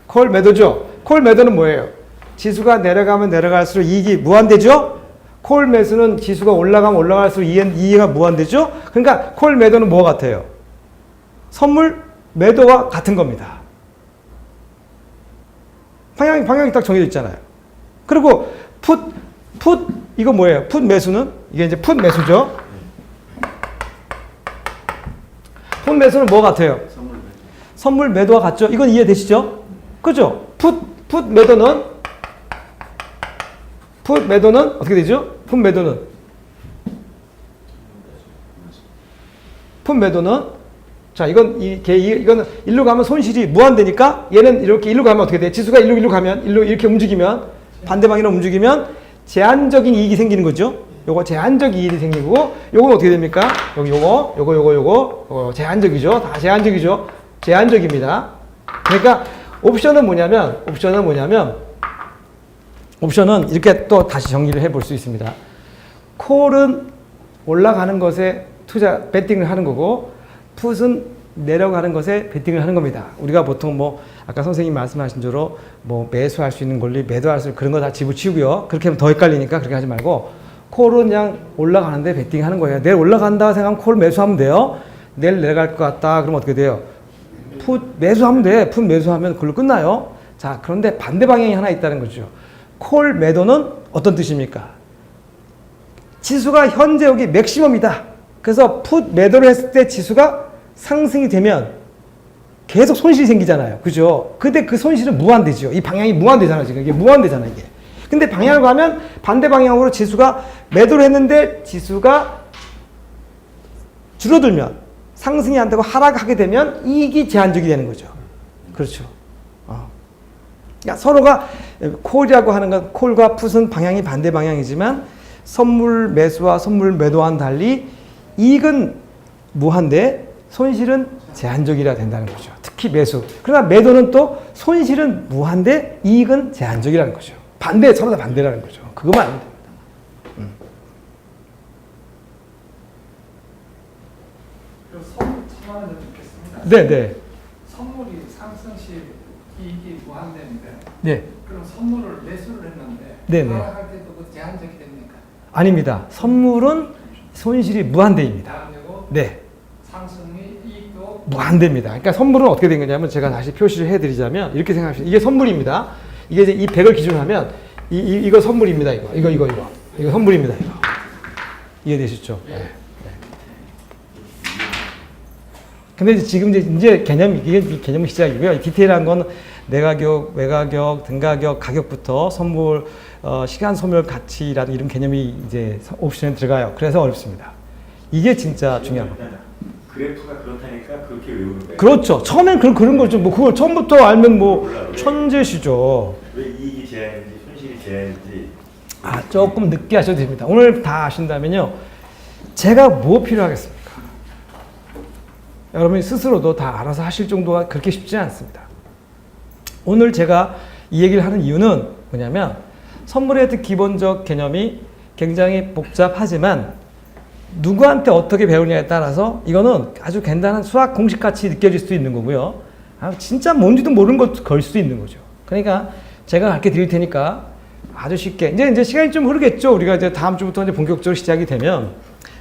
콜 매도죠? 콜 매도는 뭐예요? 지수가 내려가면 내려갈수록 이익이 무한대죠? 콜 매수는 지수가 올라가면 올라갈수록 이익이 무한대죠? 그러니까 콜 매도는 뭐가 같아요? 선물 매도와 같은 겁니다. 방향이 딱 정해져 있잖아요. 그리고 풋 이거 뭐예요? 풋 매수는 이게 이제 풋 매수죠? 풋 매수는 뭐 같아요? 선물 매도와 같죠? 이건 이해되시죠? 그죠? 풋 매도는 어떻게 되죠? 풋 매도는 자, 이거는 일로 가면 손실이 무한대니까 얘는 이렇게 일로 가면 어떻게 돼? 지수가 일로 가면 이렇게 움직이면 반대 방향으로 움직이면 제한적인 이익이 생기는 거죠. 요거 제한적 이익이 생기고 요건 어떻게 됩니까? 요거 제한적이죠. 다 제한적이죠. 제한적입니다. 그러니까 옵션은 뭐냐면 이렇게 또 다시 정리를 해볼 수 있습니다. 콜은 올라가는 것에 베팅을 하는 거고 풋은 내려가는 것에 베팅을 하는 겁니다. 우리가 보통 아까 선생님 말씀하신 대로 매수할 수 있는 권리, 매도할 수 있는 그런 거 다 집어치우고요. 그렇게 하면 더 헷갈리니까 그렇게 하지 말고 콜은 그냥 올라가는데 베팅하는 거예요. 내일 올라간다 생각하면 콜 매수하면 돼요. 내일 내려갈 것 같다 그러면 어떻게 돼요? 풋 매수하면 돼. 풋 매수하면 그걸로 끝나요. 자, 그런데 반대 방향이 하나 있다는 거죠. 콜 매도는 어떤 뜻입니까? 지수가 현재 여기 맥시멈이다. 그래서 풋 매도를 했을 때 지수가 상승이 되면 계속 손실이 생기잖아요. 그죠? 근데 그 손실은 무한대죠. 이 방향이 무한대잖아요. 지금 이게 무한대잖아요. 이게. 근데 방향을 가면 반대 방향으로 지수가 매도를 했는데 지수가 줄어들면 상승이 안 되고 하락하게 되면 이익이 제한적이 되는 거죠. 그렇죠. 그러니까 서로가 콜이라고 하는 건 콜과 풋은 방향이 반대 방향이지만 선물 매수와 선물 매도와는 달리 이익은 무한대, 손실은 제한적이라 된다는 거죠. 특히 매수. 그러나 매도는 또 손실은 무한대, 이익은 제한적이라는 거죠. 서로 다 반대라는 거죠. 그것만 알면 됩니다. 선물 첨언을 듣겠습니다. 네. 선물이 상승 시 이익이 무한대인데 네. 그럼 선물을 매수를 했는데 네네. 하락할 때도 그 제한적이 됩니까? 아닙니다. 선물은 손실이 무한대입니다. 제한되고 네. 상승이 이익도 무한대입니다. 그러니까 선물은 어떻게 된 거냐면 제가 다시 표시를 해드리자면 이렇게 생각하시면 이게 선물입니다. 이게 이제 이 100을 기준으로 하면 이거 선물입니다. 이거 선물입니다. 이해되시죠? 네. 근데 지금 이제 이게 개념 시작이고요. 디테일한 건 내가격, 외가격, 등가격, 가격부터 선물, 시간 소멸 가치라는 이런 개념이 이제 옵션에 들어가요. 그래서 어렵습니다. 이게 진짜 중요한 겁니다. 그래프가 그렇다니까 그렇게 외우는 거예요. 그렇죠. 처음엔 그런 거죠. 뭐 그걸 처음부터 알면 뭐 천재시죠. 왜 이익이 제한인지 손실이 제한인지. 조금 늦게 하셔도 됩니다. 오늘 다 아신다면요. 제가 뭐 필요하겠습니까? 여러분이 스스로도 다 알아서 하실 정도가 그렇게 쉽지 않습니다. 오늘 제가 이 얘기를 하는 이유는 뭐냐면 선물의 기본적 개념이 굉장히 복잡하지만 누구한테 어떻게 배우냐에 따라서 이거는 아주 간단한 수학 공식같이 느껴질 수도 있는 거고요. 진짜 뭔지도 모르는 것 걸 수도 있는 거죠. 그러니까 제가 가르쳐 드릴 테니까 아주 쉽게 이제 시간이 좀 흐르겠죠. 우리가 이제 다음 주부터 이제 본격적으로 시작이 되면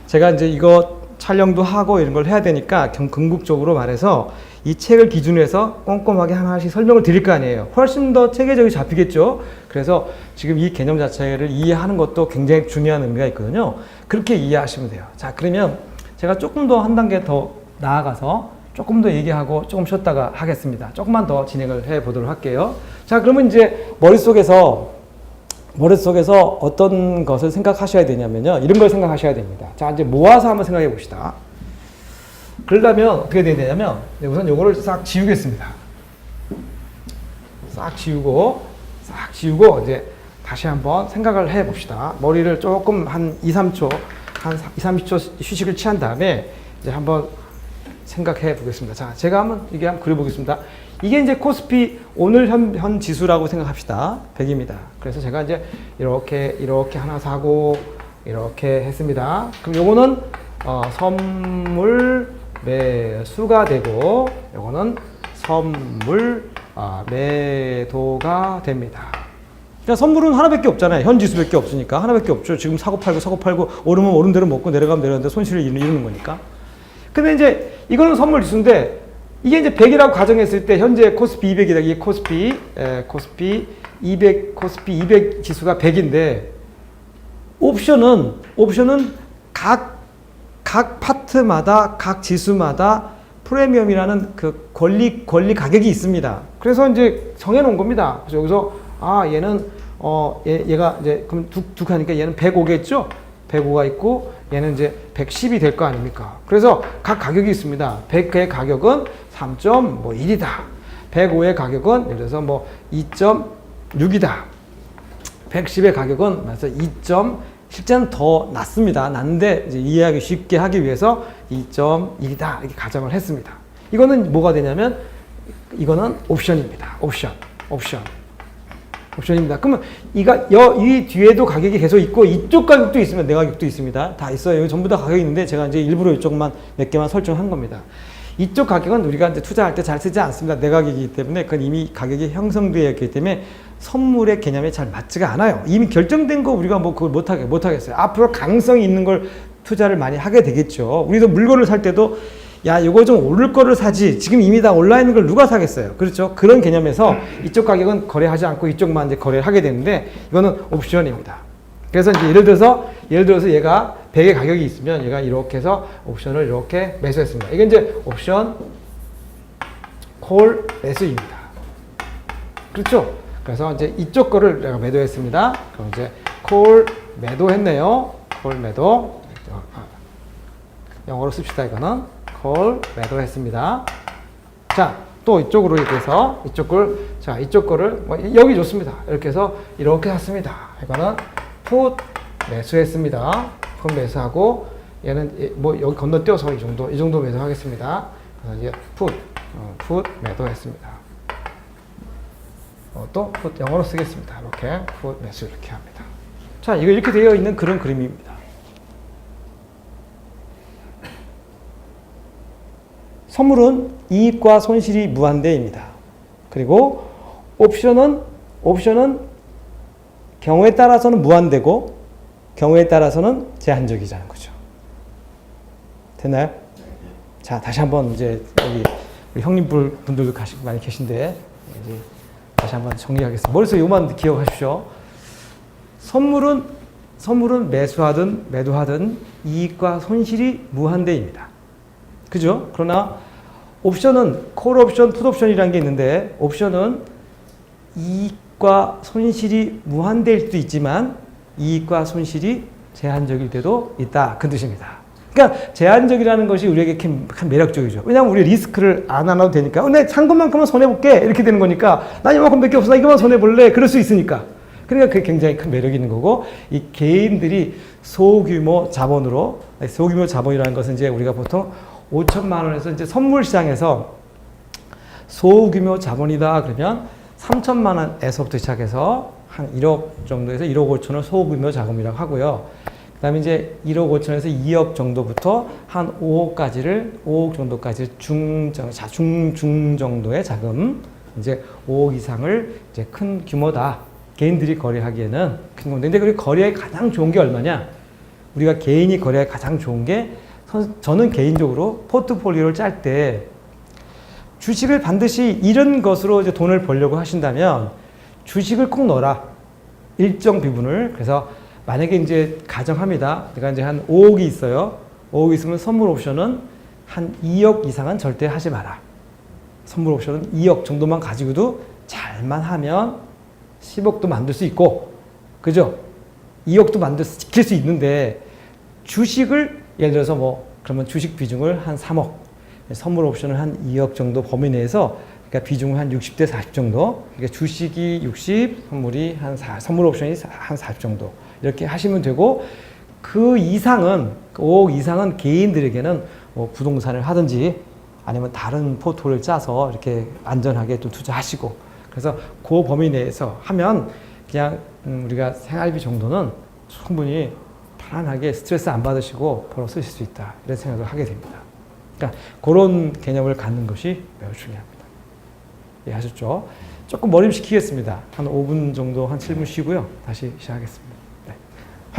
제가 이제 이거 촬영도 하고 이런 걸 해야 되니까 궁극적으로 말해서 이 책을 기준으로 해서 꼼꼼하게 하나씩 설명을 드릴 거 아니에요. 훨씬 더 체계적이 잡히겠죠. 그래서 지금 이 개념 자체를 이해하는 것도 굉장히 중요한 의미가 있거든요. 그렇게 이해하시면 돼요. 자, 그러면 제가 조금 더 한 단계 더 나아가서 조금 더 얘기하고 조금 쉬었다가 하겠습니다. 조금만 더 진행을 해 보도록 할게요. 자, 그러면 이제 머릿속에서 어떤 것을 생각하셔야 되냐면요. 이런 걸 생각하셔야 됩니다. 자, 이제 모아서 한번 생각해 봅시다. 그러려면 어떻게 돼야 되냐면 우선 요거를 싹 지우겠습니다. 싹 지우고 이제 다시 한번 생각을 해 봅시다. 머리를 조금 한 2, 3초 휴식을 취한 다음에 이제 한번 생각해 보겠습니다. 자, 제가 한번 그려 보겠습니다. 이게 이제 코스피 오늘 현 지수라고 생각합시다. 100입니다. 그래서 제가 이제 이렇게 하나 사고 이렇게 했습니다. 그럼 요거는 선물 매수가 되고 요거는 선물 매도가 됩니다. 그러니까 선물은 하나밖에 없잖아요. 현 지수밖에 없으니까 하나밖에 없죠. 지금 사고 팔고 오르면 오른 대로 먹고 내려가면 내려가는데 손실을 이루는 거니까. 근데 이제 이거는 선물 지수인데 이게 이제 100이라고 가정했을 때 현재 코스피 200이다. 이게 코스피 200 지수가 100인데 옵션은 각 파트마다 각 지수마다 프리미엄이라는 그 권리 가격이 있습니다. 그래서 이제 정해 놓은 겁니다. 그래서 여기서 얘는 얘가 이제 그럼 두 칸이니까 얘는 105겠죠? 105가 있고 얘는 이제 110이 될 거 아닙니까? 그래서 각 가격이 있습니다. 100의 가격은 3.1이다. 105의 가격은 예를 들어서 뭐 2.6이다. 110의 가격은 그래서 2점 실제는 더 낮습니다. 낮은데 이제 이해하기 쉽게 하기 위해서 2.1이다 이렇게 가정을 했습니다. 이거는 뭐가 되냐면 이거는 옵션입니다. 옵션입니다. 그러면 이 뒤에도 가격이 계속 있고 이쪽 가격도 있으면 내 가격도 있습니다. 다 있어요. 여기 전부 다 가격이 있는데 제가 이제 일부러 이쪽만 몇 개만 설정한 겁니다. 이쪽 가격은 우리가 이제 투자할 때 잘 쓰지 않습니다. 내 가격이기 때문에 그건 이미 가격이 형성되어 있기 때문에 선물의 개념에 잘 맞지가 않아요. 이미 결정된 거 우리가 뭐 그걸 못하겠어요. 앞으로 가능성이 있는 걸 투자를 많이 하게 되겠죠. 우리도 물건을 살 때도 야, 이거 좀 오를 거를 사지. 지금 이미 다 올라 있는 걸 누가 사겠어요? 그렇죠? 그런 개념에서 이쪽 가격은 거래하지 않고 이쪽만 이제 거래를 하게 되는데 이거는 옵션입니다. 그래서 이제 예를 들어서 얘가 100의 가격이 있으면 얘가 이렇게 해서 옵션을 이렇게 매수했습니다. 이게 이제 옵션 콜 매수입니다. 그렇죠? 그래서 이제 이쪽 거를 내가 매도했습니다. 그럼 이제 콜 매도했네요. 콜 매도. 영어로 씁시다. 이거는 콜 매도했습니다. 자, 또 이쪽으로 이렇게 해서 이쪽 거를 여기 좋습니다. 이렇게 해서 이렇게 샀습니다. 이거는 풋 매수했습니다. 풋 매수하고 얘는 뭐 여기 건너뛰어서 이 정도 매수하겠습니다. 그래서 이제 풋 매도했습니다. 또 풋 영어로 쓰겠습니다. 이렇게 풋 매수 이렇게 합니다. 자, 이거 이렇게 되어 있는 그런 그림입니다. 선물은 이익과 손실이 무한대입니다. 그리고 옵션은 경우에 따라서는 무한대고 경우에 따라서는 제한적이자는 거죠. 됐나요? 자, 다시 한번 이제 여기 우리 형님 분들도 많이 계신데 이제 다시 한번 정리하겠습니다. 머릿속에 요만 기억하십시오. 선물은 매수하든 매도하든 이익과 손실이 무한대입니다. 그죠? 그러나 옵션은 콜 옵션, 풋 옵션이라는 게 있는데 옵션은 이익과 손실이 무한대일 수도 있지만 이익과 손실이 제한적일 때도 있다. 그 뜻입니다. 그러니까 제한적이라는 것이 우리에게 참 매력적이죠. 왜냐하면 우리 리스크를 안 하나도 되니까 근데 산 것만큼은 손해볼게 이렇게 되는 거니까 난 이만큼밖에 없어 나 이거만 손해볼래 그럴 수 있으니까 그러니까 그게 굉장히 큰 매력이 있는 거고 이 개인들이 소규모 자본으로 소규모 자본이라는 것은 이제 우리가 보통 5천만 원에서 이제 선물 시장에서 소규모 자본이다 그러면 3천만 원에서부터 시작해서 한 1억 정도에서 1억 5천을 소규모 자금이라고 하고요. 그 다음에 이제 1억 5천에서 2억 정도부터 한 5억 정도까지 중 정도의 자금, 이제 5억 이상을 이제 큰 규모다. 개인들이 거래하기에는 큰 건데, 근데 그 거래에 가장 좋은 게 얼마냐? 우리가 개인이 거래에 가장 좋은 게, 저는 개인적으로 포트폴리오를 짤 때 주식을 반드시 이런 것으로 이제 돈을 벌려고 하신다면 주식을 꼭 넣어라. 일정 비분을. 그래서 만약에 이제 가정합니다. 내가 이제 한 5억이 있어요. 5억 있으면 선물 옵션은 한 2억 이상은 절대 하지 마라. 선물 옵션은 2억 정도만 가지고도 잘만 하면 10억도 만들 수 있고, 그죠? 2억도 지킬 수 있는데, 주식을, 예를 들어서 뭐, 그러면 주식 비중을 한 3억, 선물 옵션을 한 2억 정도 범위 내에서, 그러니까 비중을 한 60대 40 정도, 그러니까 주식이 60, 선물이 한 4, 선물 옵션이 한 40 정도, 이렇게 하시면 되고, 그 이상은, 5억 이상은 개인들에게는 뭐 부동산을 하든지, 아니면 다른 포트폴리오를 짜서 이렇게 안전하게 또 투자하시고, 그래서 그 범위 내에서 하면 그냥 우리가 생활비 정도는 충분히 편안하게 스트레스 안 받으시고 벌어 쓰실 수 있다. 이런 생각을 하게 됩니다. 그러니까 그런 개념을 갖는 것이 매우 중요합니다. 이해하셨죠? 조금 머림시키겠습니다. 한 5분 정도, 한 7분 쉬고요. 다시 시작하겠습니다.